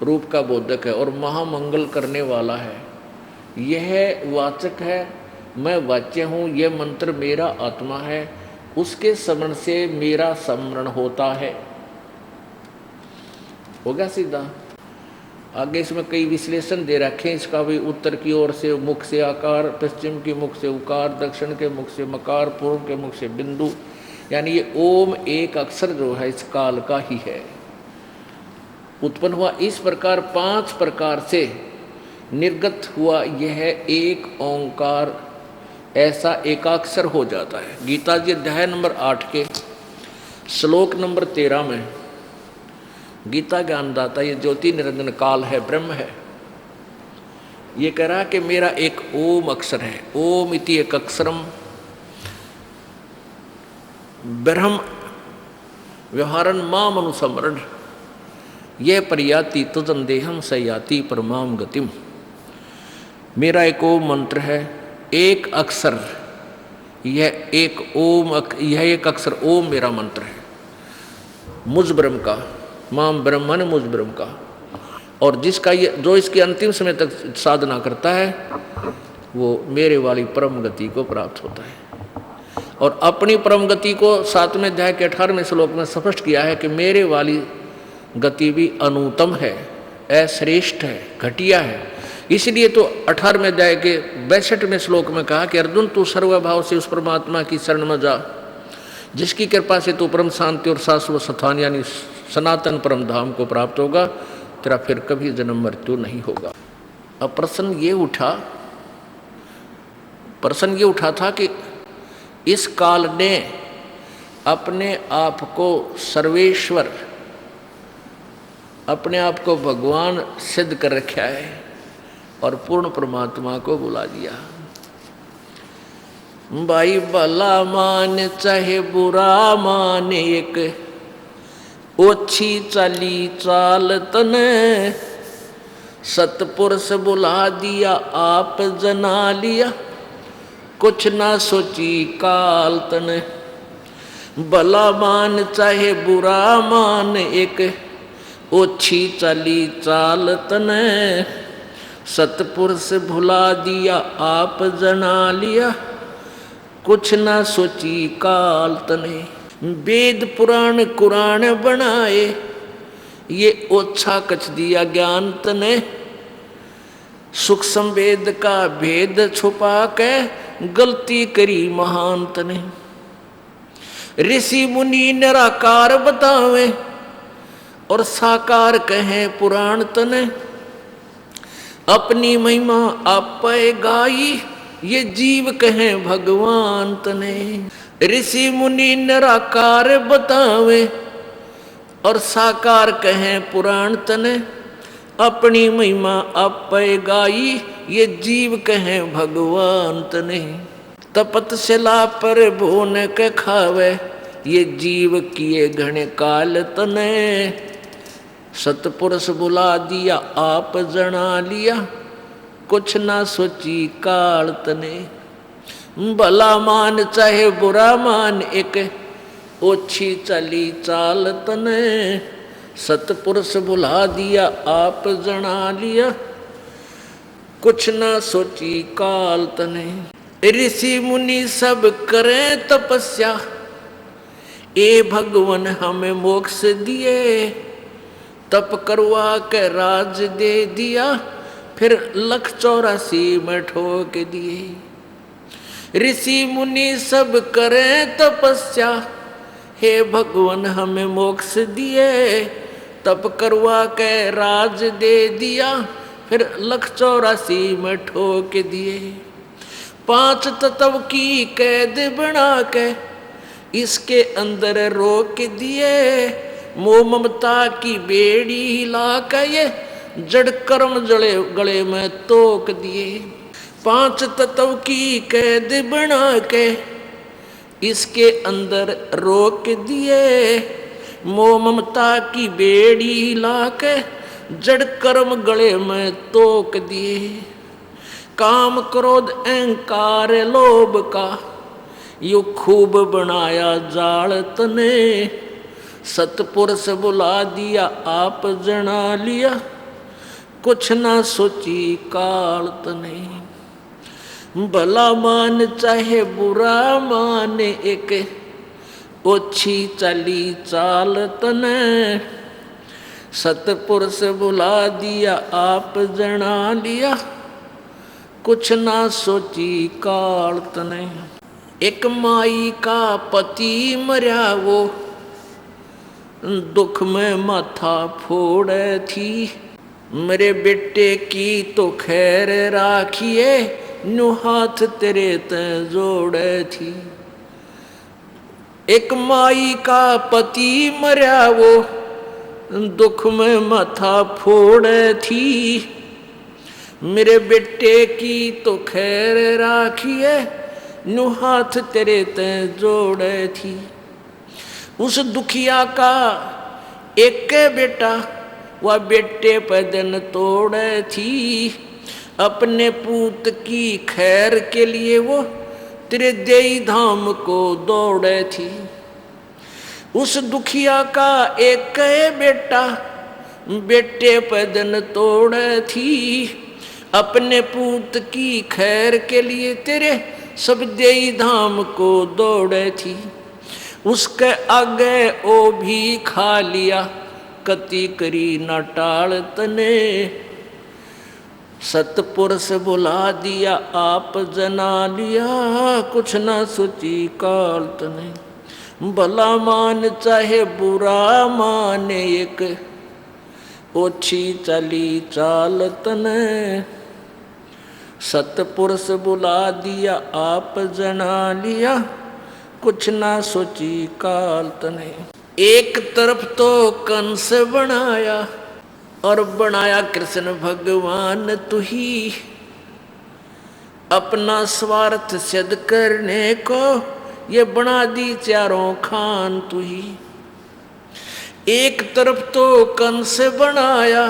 रूप का बोधक है और महामंगल करने वाला है। यह वाचक है, मैं वाच्य हूँ। यह मंत्र मेरा आत्मा है, उसके स्मरण से मेरा स्मरण होता है। हो गया सीधा। आगे इसमें कई विश्लेषण दे रखे हैं इसका भी। उत्तर की ओर से मुख से आकार, पश्चिम के मुख से उकार, दक्षिण के मुख से मकार, पूर्व के मुख से बिंदु। यानी ये ओम एक अक्षर जो है इस काल का ही है, उत्पन्न हुआ। इस प्रकार 5 प्रकार से निर्गत हुआ यह एक ओंकार ऐसा एकाक्षर हो जाता है। गीता जी अध्याय नंबर 8 के श्लोक नंबर 13 में गीता ज्ञानदाता ये ज्योति निरंजन काल है, ब्रह्म है, ये कह रहा है कि मेरा एक ओम अक्षर है। ओम इति एक अक्षरम ब्रह्म व्यवहारन माम अनुसमरण यह परियाति तदन देहम सयाति परमाम गतिम। मेरा एक ओम मंत्र है, एक अक्षर, यह एक अक्षर ओम मेरा मंत्र है मुझ ब्रह्म का, माम ब्रह्मन मुझ ब्रह्म का। और जिसका ये जो इसकी अंतिम समय तक साधना करता है वो मेरे वाली परम गति को प्राप्त होता है। और अपनी परम गति को 7वें अध्याय के 18वें श्लोक में स्पष्ट किया है कि मेरे वाली गति भी अनुत्तम है, अश्रेष्ठ है, घटिया है। इसलिए तो 18वें अध्याय के 62वें श्लोक में कहा कि अर्जुन तू सर्वभाव से उस परमात्मा की शरण में जा जिसकी कृपा से तू परम शांति और शाश्वत स्थान यानी सनातन परम धाम को प्राप्त होगा, तेरा फिर कभी जन्म मृत्यु नहीं होगा। अब प्रश्न ये उठा था कि इस काल ने अपने आप को सर्वेश्वर, अपने आप को भगवान सिद्ध कर रखा है और पूर्ण परमात्मा को बुला दिया। भाई भला मान चाहे बुरा मान, एक ओछी चाली चाल तने, सतपुरुष बुला दिया आप जना लिया, कुछ ना सोची काल तने। भला मान चाहे बुरा मान, एक ओछी चाली चाल तने, सतपुरुष भुला दिया आप जना लिया, कुछ ना सोची काल तने। वेद पुराण कुरान बनाए, ये ओछा कछ दिया ज्ञान तने, सूक्ष्म वेद का भेद छुपा के गलती करी महान तने। ऋषि मुनि निराकार बतावे और साकार कहे पुराण तने, अपनी महिमा आप गाई ये जीव कहे भगवान तने। ऋषि मुनि निराकार बतावे और साकार कहे पुराण तने, अपनी महिमा आप गाई ये जीव कहे भगवान तने। तपस्या पर भोन के खावे, ये जीव किए घने काल तने, सतपुरुष बुला दिया आप जना लिया, कुछ ना सोची काल तने। भला मान चाहे बुरा मान, एक ओछी चली चाल तने, सतपुरुष बुला दिया आप जना लिया, कुछ ना सोची काल तने। ऋषि मुनि सब करें तपस्या, ए भगवान हमें मोक्ष दिए, तप करवा के राज दे दिया, फिर 184 में ठोक दिए। ऋषि मुनि सब करें तपस्या, हे भगवान हमें मोक्ष दिए, तप करवा के राज दे दिया, फिर 184 में ठोक दिए। 5 तत्व की कैद बना के इसके अंदर रोक दिए, मोह ममता की बेड़ी हिला के ये जड़ कर्म जड़े गले में तोक दिए। 5 तत्व की कैद बना के इसके अंदर रोक दिए, मोह ममता की बेड़ी हिला के जड़ कर्म गले में तोक दिए। काम क्रोध अहंकार लोभ का यू खूब बनाया जाल तने, सतपुरुष बुला दिया आप जना लिया, कुछ ना सोची काल तने। भला मान चाहे बुरा मान, एक ओछी चली चाल तने, सतपुरुष बुला दिया आप जना लिया, कुछ ना सोची काल तने। एक माई का पति मरा, वो दुख में माथा फोड़े थी, मेरे बेटे की तो खैर राखिए, नु हाथ तेरे ते जोड़े थी। एक माई का पति मरा, वो दुख में माथा फोड़े थी, मेरे बेटे की तो खैर राखिए, नु हाथ तेरे ते जोड़े थी। उस दुखिया का एक बेटा, वह बेटे पे दिन तोड़े थी, अपने पूत की खैर के लिए वो तेरे देई धाम को दौड़े थी। उस दुखिया का एक बेटा, बेटे पे दिन तोड़े थी, अपने पूत की खैर के लिए तेरे सब देई धाम को दौड़े थी। उसके आगे ओ भी खा लिया, कति करी न टाल तने, सतपुरुष बुला दिया आप जना लिया, कुछ ना सोची काल तने। भला मान चाहे बुरा माने, एक ओछी चली चाल तने, सतपुरुष बुला दिया आप जना लिया, कुछ ना सोची काल तने। एक तरफ तो कंस बनाया और बनाया कृष्ण भगवान तू ही, अपना स्वार्थ सिद्ध करने को ये बना दी चारों खान तू ही। एक तरफ तो कंस बनाया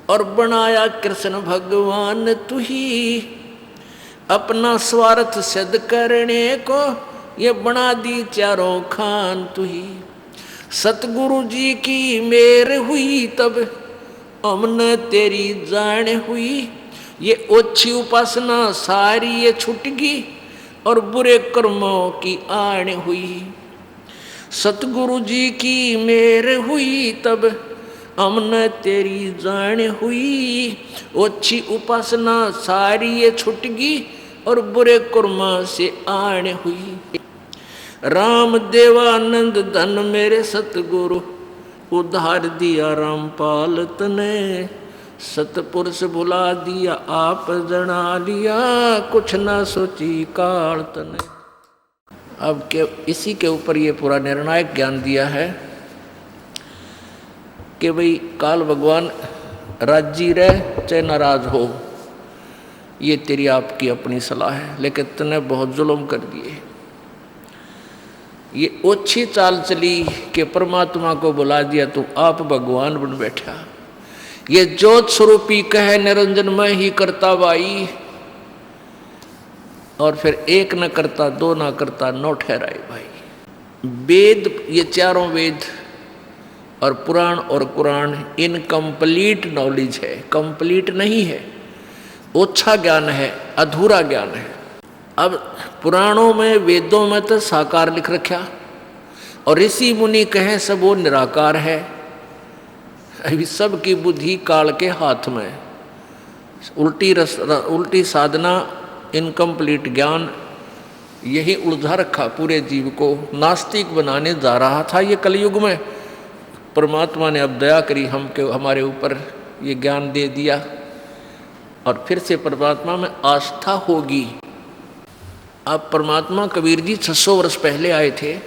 और बनाया कृष्ण भगवान तू ही, अपना स्वार्थ सिद्ध करने को ये बना दी चारों खान तू ही। सतगुरु जी की मेर हुई तब हमने तेरी जान हुई, ये ओछी उपासना सारी ये छुटगी और बुरे कर्मों की आन हुई। सतगुरु जी की मेर हुई तब हमने तेरी जान हुई, ओछी उपासना सारी ये छुटगी और बुरे कर्मों से आन हुई। राम देवानंद धन मेरे सतगुरु, उद्धार दिया रामपाल तने, सतपुरुष बुला दिया आप जना लिया, कुछ ना सोची काल तने। अब के इसी के ऊपर ये पूरा निर्णायक ज्ञान दिया है कि भाई काल भगवान राजी रहे चाहे नाराज हो, ये तेरी आपकी अपनी सलाह है, लेकिन तूने बहुत जुल्म कर दिए। ये ओछी चाल चली कि परमात्मा को बुला दिया, तू आप भगवान बन बैठा। ये ज्योत स्वरूपी कहे निरंजन मैं ही करता भाई, और फिर एक न करता दो न करता नौ ठहराए भाई। वेद, ये चारों वेद और पुराण और कुरान इनकम्प्लीट नॉलेज है, कंप्लीट नहीं है, ओछा ज्ञान है, अधूरा ज्ञान है। अब पुराणों में वेदों में तो साकार लिख रखा और ऋषि मुनि कहे सब वो निराकार है। अभी सबकी बुद्धि काल के हाथ में, उल्टी साधना, इनकम्प्लीट ज्ञान, यही उलझा रखा पूरे जीव को, नास्तिक बनाने जा रहा था ये कलयुग में। परमात्मा ने अब दया करी हमारे ऊपर, ये ज्ञान दे दिया और फिर से परमात्मा में आस्था होगी। अब परमात्मा कबीर जी 600 वर्ष पहले आए थे,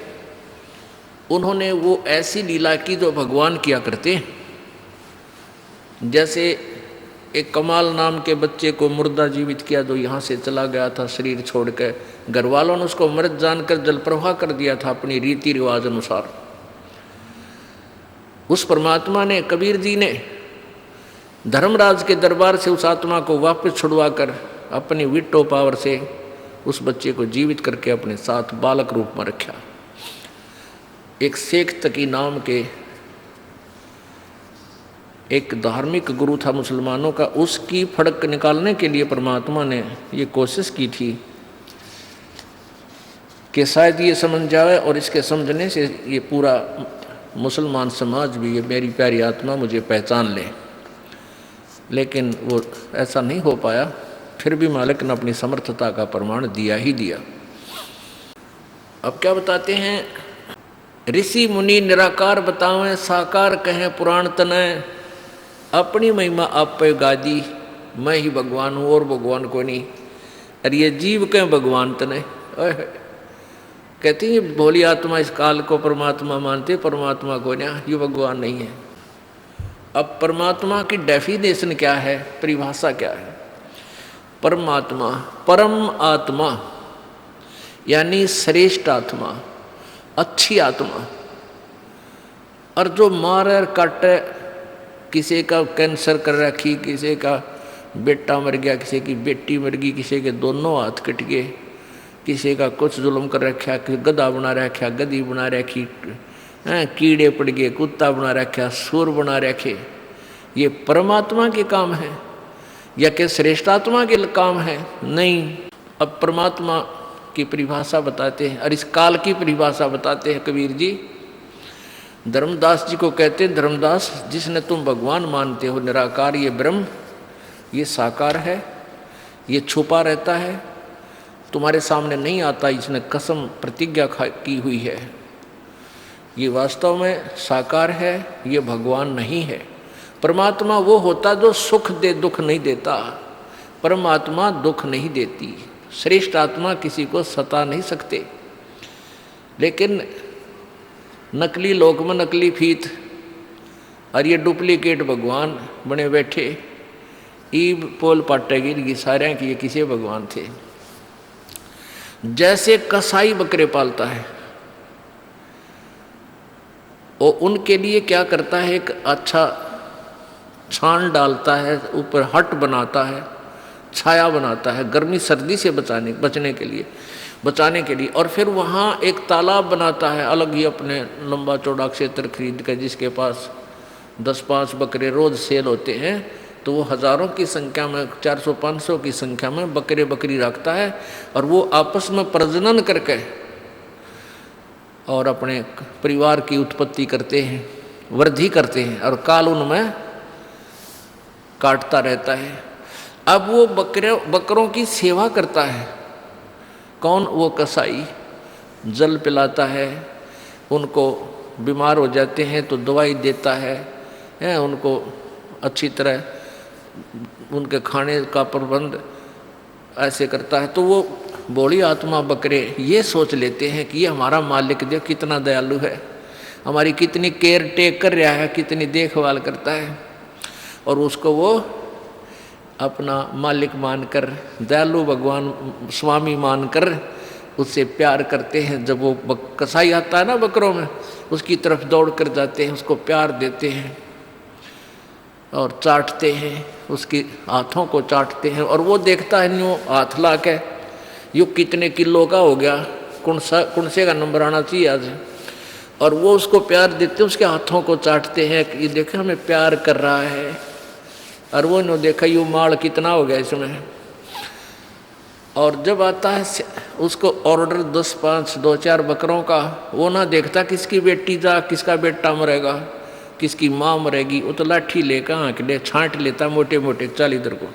उन्होंने वो ऐसी लीला की जो भगवान किया करते। जैसे एक कमाल नाम के बच्चे को मुर्दा जीवित किया जो यहाँ से चला गया था शरीर छोड़कर, घर वालों ने उसको मृत जानकर जल प्रवाह कर दिया था अपनी रीति रिवाज अनुसार। उस परमात्मा ने, कबीर जी ने धर्मराज के दरबार से उस आत्मा को वापस छुड़वा कर अपनी विटो पावर से उस बच्चे को जीवित करके अपने साथ बालक रूप में रखा। एक शेख तकी नाम के एक धार्मिक गुरु था मुसलमानों का, उसकी फड़क निकालने के लिए परमात्मा ने ये कोशिश की थी कि शायद ये समझ जाए और इसके समझने से ये पूरा मुसलमान समाज भी, ये मेरी प्यारी आत्मा मुझे पहचान ले। लेकिन वो ऐसा नहीं हो पाया। फिर भी मालिक ने अपनी समर्थता का प्रमाण दिया ही दिया। अब क्या बताते हैं, ऋषि मुनि निराकार बतावें, साकार कहें पुराण तनय, अपनी महिमा आप पे गादी, मैं ही भगवान हूँ और भगवान को नहीं। अरे ये जीव कहें भगवान तनय, कहती है भोली आत्मा इस काल को परमात्मा मानते, परमात्मा को नहीं, ये भगवान नहीं है। अब परमात्मा की डेफिनेशन क्या है, परिभाषा क्या है? परमात्मा, परम आत्मा यानी श्रेष्ठ आत्मा, अच्छी आत्मा। और जो मारे काटे, किसी का कैंसर कर रखी, किसी का बेटा मर गया, किसी की बेटी मर गई, किसी के दोनों हाथ कट गए, किसी का कुछ जुल्म कर रखा, गधा बना रखा, गधी बना रखी, कीड़े पड़ गए, कुत्ता बना रखा, सुर बना रखे, ये परमात्मा के काम है या कि श्रेष्ठात्मा के काम है? नहीं। अब परमात्मा की परिभाषा बताते हैं और इस काल की परिभाषा बताते हैं कबीर जी। धर्मदास जी को कहते हैं, धर्मदास जिसने तुम भगवान मानते हो निराकार, ये ब्रह्म, ये साकार है, ये छुपा रहता है, तुम्हारे सामने नहीं आता, इसने कसम प्रतिज्ञा की हुई है। ये वास्तव में साकार है, ये भगवान नहीं है। परमात्मा वो होता जो सुख दे, दुख नहीं देता। परमात्मा दुख नहीं देती। श्रेष्ठ आत्मा किसी को सता नहीं सकते। लेकिन नकली लोक में नकली फीत और ये डुप्लीकेट भगवान बने बैठे, ईब पोल पाटेगी सारे की ये किसी भगवान थे। जैसे कसाई बकरे पालता है और उनके लिए क्या करता है, एक अच्छा छान डालता है, ऊपर हट बनाता है, छाया बनाता है गर्मी सर्दी से बचने के लिए, और फिर वहाँ एक तालाब बनाता है अलग ही अपने लंबा चौड़ा क्षेत्र खरीद कर, जिसके पास 10-5 बकरे रोज सेल होते हैं, तो वो हज़ारों की संख्या में 400-500 की संख्या में बकरी रखता है और वो आपस में प्रजनन करके और अपने परिवार की उत्पत्ति करते हैं, वृद्धि करते हैं और काल उनमें काटता रहता है। अब वो बकरों की सेवा करता है कौन? वो कसाई। जल पिलाता है, उनको बीमार हो जाते हैं तो दवाई देता है, उनको अच्छी तरह उनके खाने का प्रबंध ऐसे करता है। तो वो भोली आत्मा बकरे ये सोच लेते हैं कि ये हमारा मालिक जो कितना दयालु है, हमारी कितनी केयर टेक कर रहा है, कितनी देखभाल करता है, और उसको वो अपना मालिक मानकर, दयालु भगवान स्वामी मानकर उससे प्यार करते हैं। जब वो कसाई आता है ना बकरों में, उसकी तरफ दौड़ कर जाते हैं, उसको प्यार देते हैं और चाटते हैं, उसके हाथों को चाटते हैं। और वो देखता है न्यू हाथ ला के, यू कितने किलो का हो गया, कौन से का नंबर आना चाहिए आज, और वो उसको प्यार देते हैं, उसके हाथों को चाटते हैं कि ये देखो हमें प्यार कर रहा है। और वो नो देखा यू माल कितना हो गया इसमें। और जब आता है उसको ऑर्डर 10-5, 2-4 बकरों का, वो ना देखता किसकी बेटी जा, किसका बेटा मरेगा, किसकी माँ मरेगी, वो तो लाठी लेकर आँख ले छाँट लेता मोटे मोटे 40 इधर को।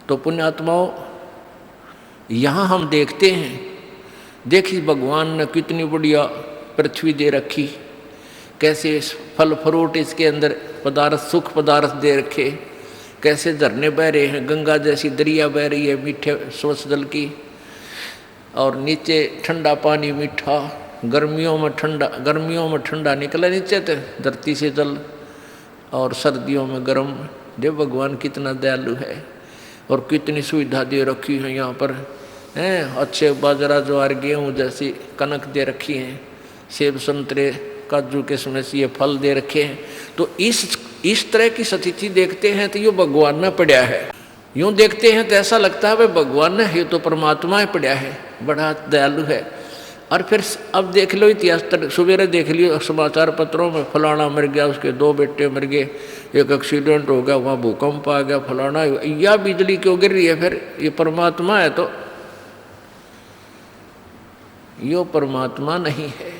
तो पुण्यात्माओं, यहाँ हम देखते हैं, देखिए भगवान ने कितनी बढ़िया पृथ्वी दे रखी, कैसे फल फ्रूट इसके अंदर पदार्थ, सुख पदार्थ दे रखे, कैसे झरने बह रहे हैं, गंगा जैसी दरिया बह रही है मीठे स्वच्छ जल की, और नीचे ठंडा पानी मीठा, गर्मियों में ठंडा निकला नीचे तो धरती से जल, और सर्दियों में गर्म। देव भगवान कितना दयालु है और कितनी सुविधा दे रखी है यहाँ पर हैं। अच्छे बाजरा ज्वार गेहूँ जैसी कनक दे रखी हैं, सेब संतरे काजू किशमिश ये फल दे रखे हैं। तो इस तरह की स्थिति देखते हैं तो ये भगवान में पड़ा है। यूँ देखते हैं तो ऐसा लगता है भाई भगवान ने, ये तो परमात्मा ही पड़ा है, बड़ा दयालु है। और फिर अब देख लो इतिहास, सवेरे देख लियो समाचार पत्रों में, फलाना मर गया, उसके 2 बेटे मर गए, एक एक्सीडेंट हो गया, वहाँ भूकंप आ गया, फलाना, या बिजली क्यों गिर रही है? फिर ये परमात्मा है तो यो परमात्मा नहीं है,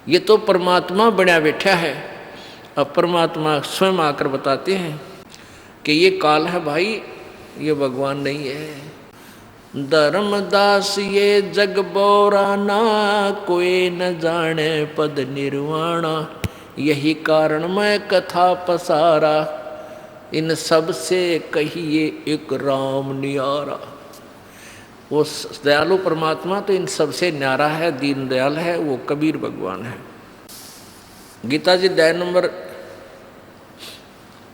ये तो परमात्मा बना बैठा है। अब परमात्मा स्वयं आकर बताते हैं कि ये काल है भाई, ये भगवान नहीं है। धर्मदास ये जग बोराना, कोई न जाने पद निर्वाणा, यही कारण मैं कथा पसारा, इन सब से कहिए एक राम नियारा। वो दयालु परमात्मा तो इन सबसे न्यारा है, दीन दयाल है, वो कबीर भगवान है। गीता जी अध्याय नंबर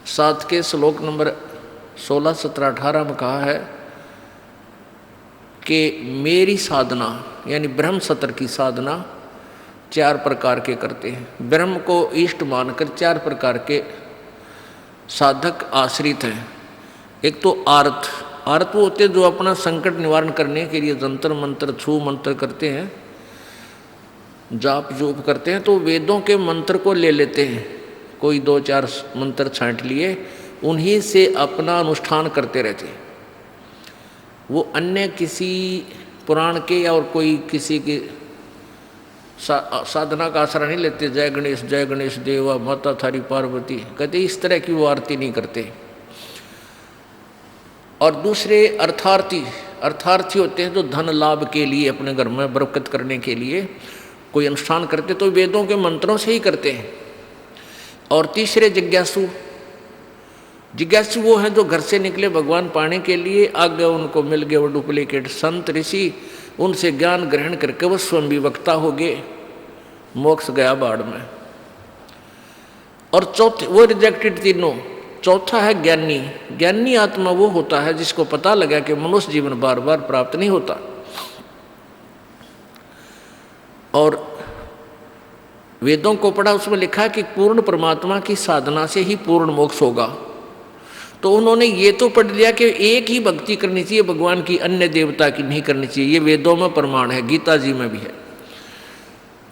7 के श्लोक नंबर 16, 17, 18 में कहा है कि मेरी साधना यानी ब्रह्म सत्र की साधना 4 प्रकार के करते हैं। ब्रह्म को इष्ट मानकर 4 प्रकार के साधक आश्रित हैं। एक तो आर्त वो होते जो अपना संकट निवारण करने के लिए जंतर मंत्र छू मंत्र करते हैं, जाप जूप करते हैं, तो वेदों के मंत्र को ले लेते हैं, कोई 2-4 मंत्र छांट लिए, उन्हीं से अपना अनुष्ठान करते रहते हैं। वो अन्य किसी पुराण के और कोई किसी के साधना का आसरा नहीं लेते। जय गणेश देवा माता थारी पार्वती कहते, इस तरह की वो आरती नहीं करते। और दूसरे अर्थार्थी अर्थार्थी होते हैं जो धन लाभ के लिए अपने घर में बरकत करने के लिए कोई अनुष्ठान करते तो वेदों के मंत्रों से ही करते हैं। और तीसरे जिज्ञासु, जिज्ञासु वो हैं जो घर से निकले भगवान पाने के लिए, आगे उनको मिल गए वो डुप्लीकेट संत ऋषि, उनसे ज्ञान ग्रहण करके वो स्वयं भी वक्ता हो गए, मोक्ष गया बाढ़ में। और चौथे वो रिजेक्टेड तीनों। चौथा है ज्ञानी। ज्ञानी आत्मा वो होता है जिसको पता लगा कि मनुष्य जीवन बार बार प्राप्त नहीं होता और वेदों को पढ़ा, उसमें लिखा कि पूर्ण परमात्मा की साधना से ही पूर्ण मोक्ष होगा। तो उन्होंने ये तो पढ़ लिया कि एक ही भक्ति करनी चाहिए भगवान की, अन्य देवता की नहीं करनी चाहिए। ये वेदों में प्रमाण है, गीता जी में भी है।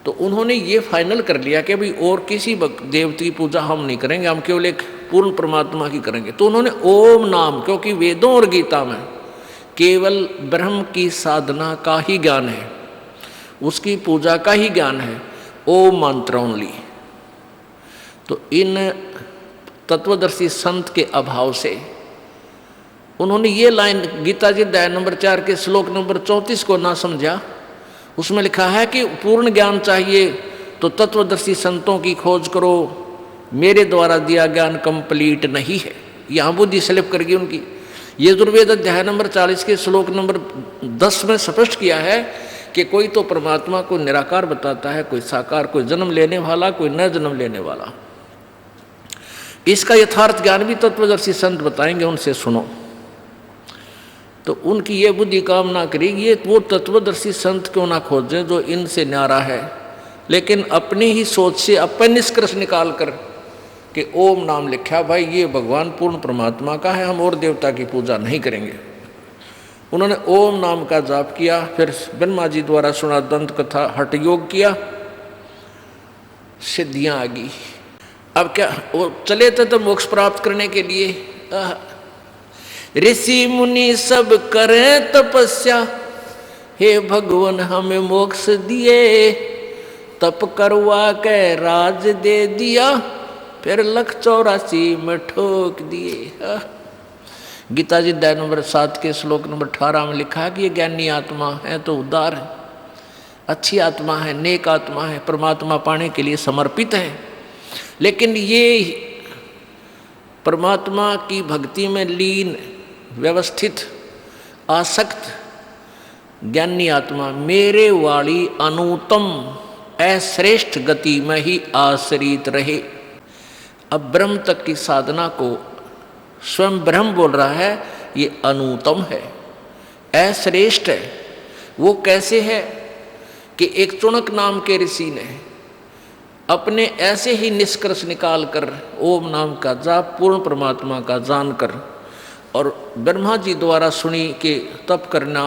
तो उन्होंने ये फाइनल कर लिया कि भाई और किसी देवता की पूजा हम नहीं करेंगे, हम केवल एक पूर्ण परमात्मा की करेंगे। तो उन्होंने ओम नाम, क्योंकि वेदों और गीता में केवल ब्रह्म की साधना का ही ज्ञान है, उसकी पूजा का ही ज्ञान है, ओम मंत्र ओनली। तो इन तत्वदर्शी संत के अभाव से उन्होंने ये लाइन गीता जी अध्याय नंबर 4 के श्लोक नंबर 34 को ना समझा। उसमें लिखा है कि पूर्ण ज्ञान चाहिए तो तत्वदर्शी संतों की खोज करो, मेरे द्वारा दिया ज्ञान कंप्लीट नहीं है। यहाँ बुद्धि स्लिप कर गई उनकी। यजुर्वेद अध्याय नंबर 40 के श्लोक नंबर 10 में स्पष्ट किया है कि कोई तो परमात्मा को निराकार बताता है, कोई साकार, कोई जन्म लेने वाला, कोई न जन्म लेने वाला। इसका यथार्थ ज्ञान भी तत्वदर्शी संत बताएंगे, उनसे सुनो। तो उनकी ये बुद्धि काम ना करेगी, ये वो तत्वदर्शी संत क्यों ना खोजें जो इनसे न्यारा है, लेकिन अपनी ही सोच से अपन निष्कर्ष निकाल कर कि ओम नाम लिखा, भाई ये भगवान पूर्ण परमात्मा का है, हम और देवता की पूजा नहीं करेंगे। उन्होंने ओम नाम का जाप किया, फिर ब्रह्मा जी द्वारा सुना दंत कथा, हठ योग किया, सिद्धियां आ गई। अब क्या वो चले थे तो मोक्ष प्राप्त करने के लिए। ऋषि मुनि सब करें तपस्या, हे भगवान हमें मोक्ष दिए, तप करवा के राज दे दिया, फिर 184 में ठोक दिए। गीता जी अध्याय नंबर 7 के श्लोक नंबर 18 में लिखा है कि ये ज्ञानी आत्मा है तो उदार है, अच्छी आत्मा है, नेक आत्मा है, परमात्मा पाने के लिए समर्पित है। लेकिन ये परमात्मा की भक्ति में लीन, व्यवस्थित, आसक्त ज्ञानी आत्मा मेरे वाली अनुत्तम अश्रेष्ठ गति में ही आश्रित रहे। अब ब्रह्म तक की साधना को स्वयं ब्रह्म बोल रहा है, ये अनुत्तम है, अश्रेष्ठ है। वो कैसे है कि एक चुनक नाम के ऋषि ने अपने ऐसे ही निष्कर्ष निकाल कर ओम नाम का जाप पूर्ण परमात्मा का जानकर और ब्रह्मा जी द्वारा सुनी कि तप करना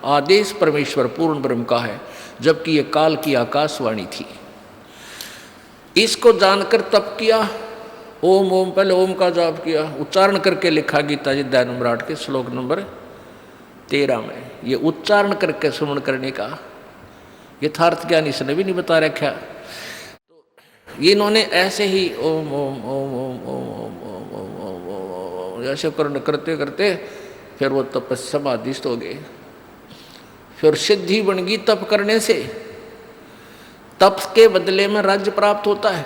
आदेश परमेश्वर पूर्ण ब्रह्म का है, जबकि ये काल की आकाशवाणी थी। इसको जानकर तप किया, ओम ओम, पहले ओम का जाप किया, उच्चारण करके लिखा गीता जी अध्याय नंबर 8 के श्लोक नंबर 13 में। ये उच्चारण करके सुमन करने का यथार्थ ज्ञान इसने भी नहीं बता रखा। तो ये इन्होंने ऐसे ही ओम ओम ओम ओम ओम ओम ओम ओम ऐसे करते करते फिर वो तपस्या समाधिस्थ हो गए। फिर सिद्धि बन गई तप करने से। तप के बदले में राज्य प्राप्त होता है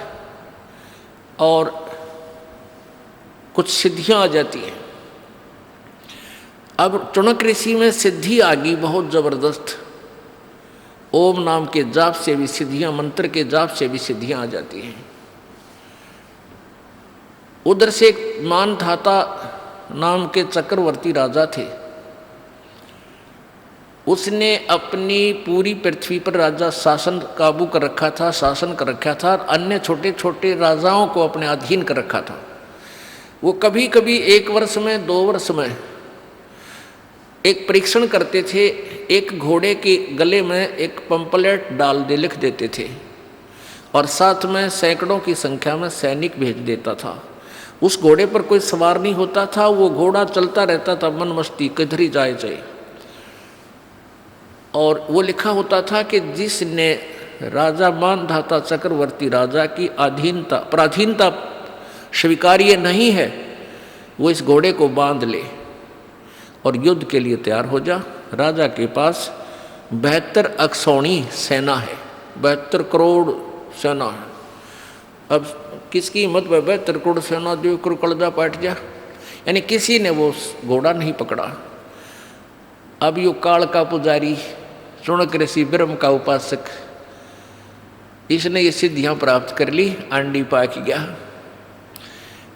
और कुछ सिद्धियां आ जाती हैं। अब चुनक ऋषि में सिद्धि आ गई बहुत जबरदस्त। ओम नाम के जाप से भी सिद्धियां, मंत्र के जाप से भी सिद्धियां आ जाती हैं। उधर से एक मानधाता नाम के चक्रवर्ती राजा थे। उसने अपनी पूरी पृथ्वी पर राजा शासन काबू कर रखा था, शासन कर रखा था, और अन्य छोटे छोटे राजाओं को अपने अधीन कर रखा था। वो कभी कभी 1 वर्ष में 2 वर्ष में एक परीक्षण करते थे। एक घोड़े के गले में एक पंपलेट डाल दे, लिख देते थे, और साथ में सैकड़ों की संख्या में सैनिक भेज देता था। उस घोड़े पर कोई सवार नहीं होता था, वो घोड़ा चलता रहता था मन मस्ती, किधर ही जाए जाए। और वो लिखा होता था कि जिसने राजा मानधाता चक्रवर्ती राजा की अधीनता, पराधीनता स्वीकार्य नहीं है, वो इस घोड़े को बांध ले। और युद्ध के लिए तैयार हो जा। राजा के पास 72 अक्षौणी सेना है, 72 करोड़ सेना है। अब किसकी हिम्मत में 72 करोड़ सेना जो कलजा पाट जा, यानी किसी ने वो घोड़ा नहीं पकड़ा। अब यो काल का पुजारी, चुणक ऋषि, ब्रह्म का उपासक, इसने ये सिद्धियां प्राप्त कर ली, आंडी पाक गया।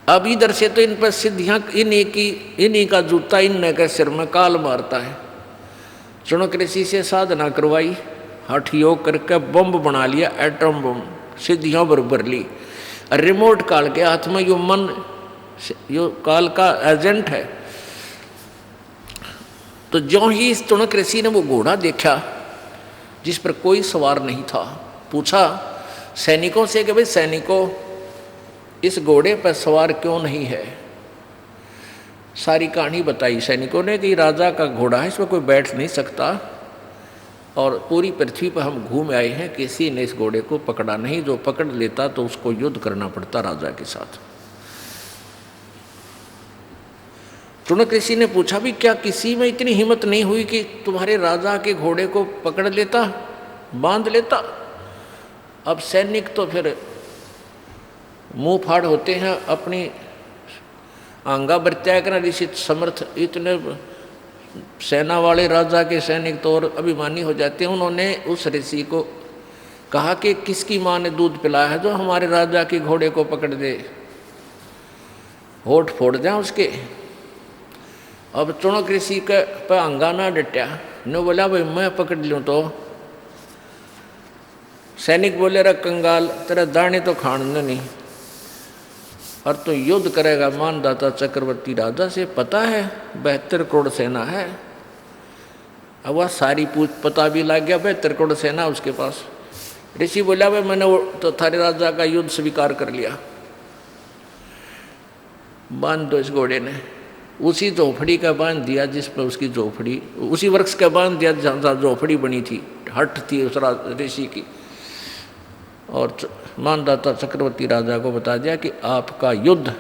अब इधर से तो इन पर सिद्धियां, इन्हीं का जूता इनने के सिर में काल मारता है। चुणक ऋषि से साधना करवाई, हठ योग करके बम बना लिया, एटम बम, सिद्धियां बरबर ली। रिमोट काल के हाथ में यो मन, यो काल का एजेंट है। तो ज्यों ही इस चुणक ऋषि ने वो घोड़ा देखा जिस पर कोई सवार नहीं था, पूछा सैनिकों से कि भाई सैनिकों, इस घोड़े पर सवार क्यों नहीं है। सारी कहानी बताई सैनिकों ने कि राजा का घोड़ा है, इसमें कोई बैठ नहीं सकता, और पूरी पृथ्वी पर हम घूम आए हैं, किसी ने इस घोड़े को पकड़ा नहीं, जो पकड़ लेता तो उसको युद्ध करना पड़ता राजा के साथ। चुणक ऋषि ने पूछा भी क्या किसी में इतनी हिम्मत नहीं हुई कि तुम्हारे राजा के घोड़े को पकड़ लेता, बांध लेता। अब सैनिक तो फिर मुंह फाड़ होते हैं, अपनी आंगा प्रत्याग ऋषि समर्थ, इतने सेना वाले राजा के सैनिक तो और अभिमानी हो जाते हैं। उन्होंने उस ऋषि को कहा कि किसकी माँ ने दूध पिलाया है जो हमारे राजा के घोड़े को पकड़ दे, होठ फोड़ जाए उसके। अब चुणक ऋषि के पर अंगाना डटा ने बोला भाई मैं पकड़ लूँ तो। सैनिक बोले रे कंगाल, तेरा दाने तो खाने नहीं, और तो युद्ध करेगा मानदाता चक्रवर्ती राजा से, पता है 72 करोड़ सेना है। अब वह सारी पूछ पता भी लग गया, 72 करोड़ सेना उसके पास। ऋषि बोला भाई मैंने तो थारे राजा का युद्ध स्वीकार कर लिया, बांध दो इस घोड़े ने। उसी झोपड़ी का बांध दिया जिस पर उसकी झोपड़ी, उसी वृक्ष का बांध दिया जहाँ झोपड़ी बनी थी, हट थी उस ऋषि की। और मानदाता चक्रवर्ती राजा को बता दिया कि आपका युद्ध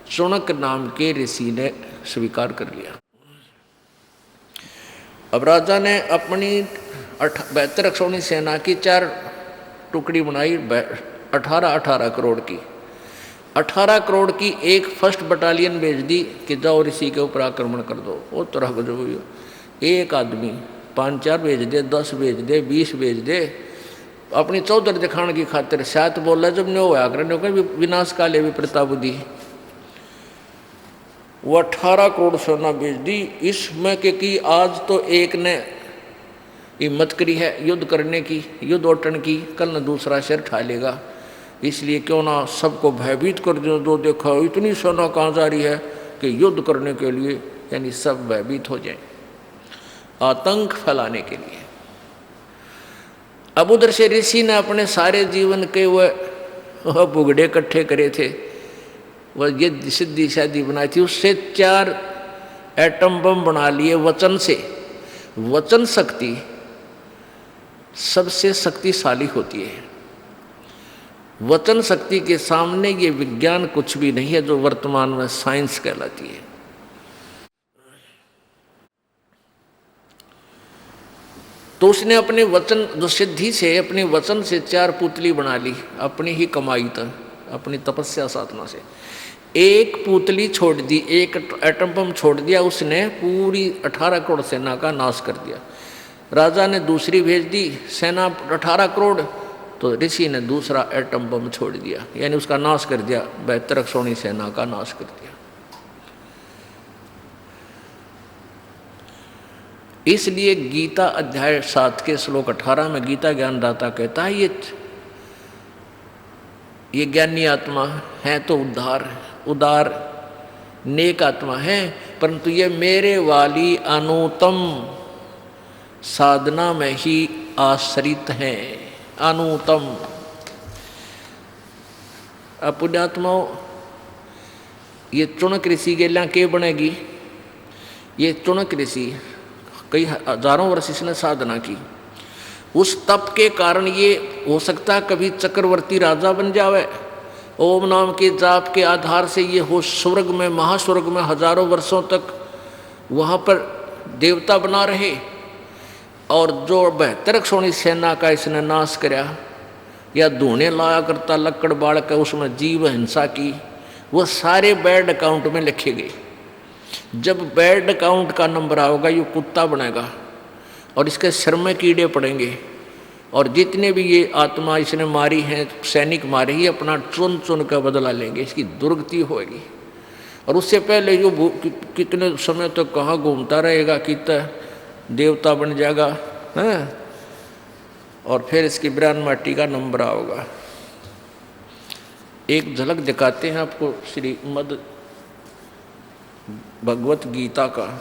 चुणक नाम के ऋषि ने स्वीकार कर लिया। अब राजा ने अपनी 72 अक्षौणी सेना की 4 टुकड़ी बनाई, 18 करोड़ की। 18 करोड़ की एक फर्स्ट बटालियन भेज दी कि जाओ ऋषि के ऊपर आक्रमण कर दो। वो तरह का जो एक आदमी 5-4 भेज दे, 10 भेज दे, 20 भेज दे, अपनी चौधर दिखाने की खातिर। शायद बोला जब ने वो आग्रह का विनाश काले भी प्रताबुद्धि, वो 18 करोड़ सेना भेज दी। इसमें कि आज तो एक ने हिम्मत करी है युद्ध करने की, युद्ध ओटन की, कल न दूसरा सिर ठा लेगा, इसलिए क्यों ना सबको भयभीत कर दो। जो देखो इतनी सेना कहाँ जा रही है कि युद्ध करने के लिए, यानी सब भयभीत हो जाए, आतंक फैलाने के लिए। अब उधर से ऋषि ने अपने सारे जीवन के वह बुगड़े इकट्ठे करे थे, वह ये सिद्धि शादी बनाई थी, उससे 4 एटम बम बना लिए वचन से। वचन शक्ति सबसे शक्तिशाली होती है। वचन शक्ति के सामने ये विज्ञान कुछ भी नहीं है, जो वर्तमान में साइंस कहलाती है। तो उसने अपने वचन जो सिद्धि से, अपने वचन से 4 पुतली बना ली, अपनी ही कमाई तक, अपनी तपस्या साधना से। एक पुतली छोड़ दी, एक एटम बम छोड़ दिया, उसने पूरी 18 करोड़ सेना का नाश कर दिया। राजा ने दूसरी भेज दी सेना 18 करोड़, तो ऋषि ने दूसरा एटम बम छोड़ दिया, यानी उसका नाश कर दिया, 72 अक्षौणी सेना का नाश कर दिया। इसलिए गीता अध्याय 7 के श्लोक 18 में गीता ज्ञानदाता कहता है ये ज्ञानी आत्मा है तो उदार नेक आत्मा है, परंतु ये मेरे वाली अनुत्तम साधना में ही आश्रित हैं। अनुत्तम पुण्यात्माओं, ये चुणक ऋषि के लिए के बनेगी। ये चुणक ऋषि कई हजारों वर्ष इसने साधना की, उस तप के कारण ये हो सकता है कभी चक्रवर्ती राजा बन जावे। ओम नाम के जाप के आधार से ये हो स्वर्ग में, महास्वर्ग में हजारों वर्षों तक वहाँ पर देवता बना रहे, और जो 72 सोनी सेना का इसने नाश कराया, या धूने लाया करता लकड़ बाड़ का, उसमें जीव हिंसा की, वो सारे बैड अकाउंट में लिखे गए। जब बैड अकाउंट का नंबर आओगा ये कुत्ता बनेगा और इसके सिर में कीड़े पड़ेंगे, और जितने भी ये आत्मा इसने मारी हैं, सैनिक मारे ही, अपना चुन चुन का बदला लेंगे, इसकी दुर्गति होगी। और उससे पहले जो कितने समय तक तो कहाँ घूमता रहेगा, कितना देवता बन जाएगा, हैं? और फिर इसकी ब्रान माटी का नंबर आओगा। एक झलक दिखाते हैं आपको श्रीमद् भगवत गीता का।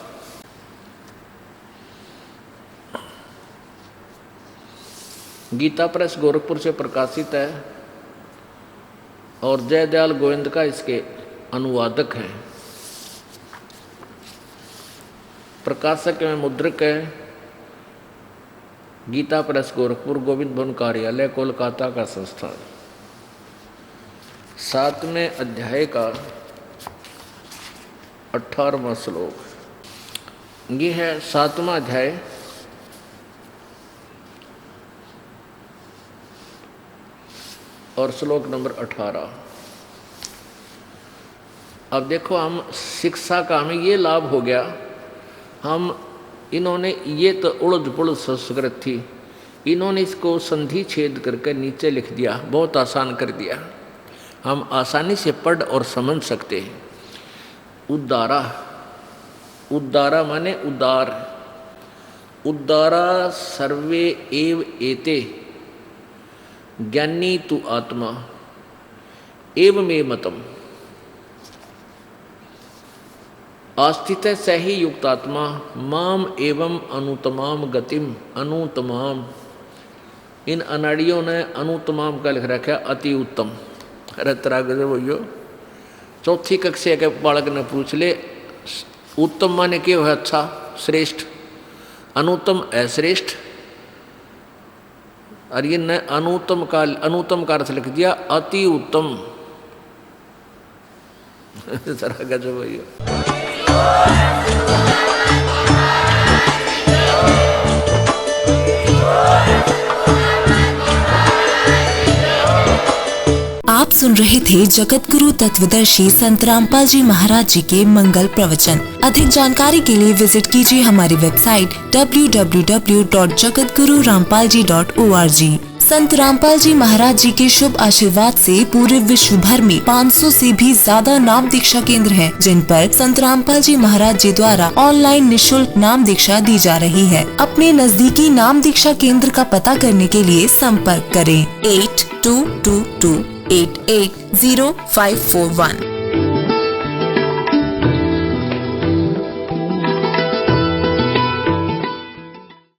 गीता प्रेस गोरखपुर से प्रकाशित है और जयदयाल गोविंद का इसके अनुवादक हैं। प्रकाशक में मुद्रक है गीता प्रेस गोरखपुर, गोविंद भवन कार्यालय, कोलकाता का संस्थान। 7वें अध्याय का 18वां श्लोक। ये है 7वां अध्याय, और श्लोक नंबर 18। अब देखो, हम शिक्षा का हमें ये लाभ हो गया, हम इन्होंने ये तो उड़द पुड़द संस्कृत थी, इन्होंने इसको संधि छेद करके नीचे लिख दिया, बहुत आसान कर दिया, हम आसानी से पढ़ और समझ सकते हैं। उद्दारा, उद्दारा माने उदार, उद्दारा सर्वे एव एते ज्ञानी तु आत्मा एवमे मतम आस्थित सही युक्तात्मा माम एवं अनुतमाम गतिम। अनुतमाम, इन अनाड़ियों ने अनुतमाम का लिख रखा अति उत्तम। अरे तरह भैया, चौथी कक्षा के बालक ने पूछ ले, उत्तम माने क्यों है अच्छा, श्रेष्ठ, अनुत्तम अश्रेष्ठ, और ये ने अनुत्तम का अर्थ लिख दिया अति उत्तम। तरह गजब भैया। आप सुन रहे थे जगत गुरु तत्वदर्शी संत रामपाल जी महाराज जी के मंगल प्रवचन। अधिक जानकारी के लिए विजिट कीजिए हमारी वेबसाइट www.jagatgururampalji.org। संत रामपाल जी महाराज जी के शुभ आशीर्वाद से पूरे विश्व भर में 500 से भी ज्यादा नाम दीक्षा केंद्र हैं, जिन पर संत रामपाल जी महाराज जी द्वारा ऑनलाइन निःशुल्क नाम दीक्षा दी जा रही है। अपने नजदीकी नाम दीक्षा केंद्र का पता करने के लिए संपर्क करें 8222880541।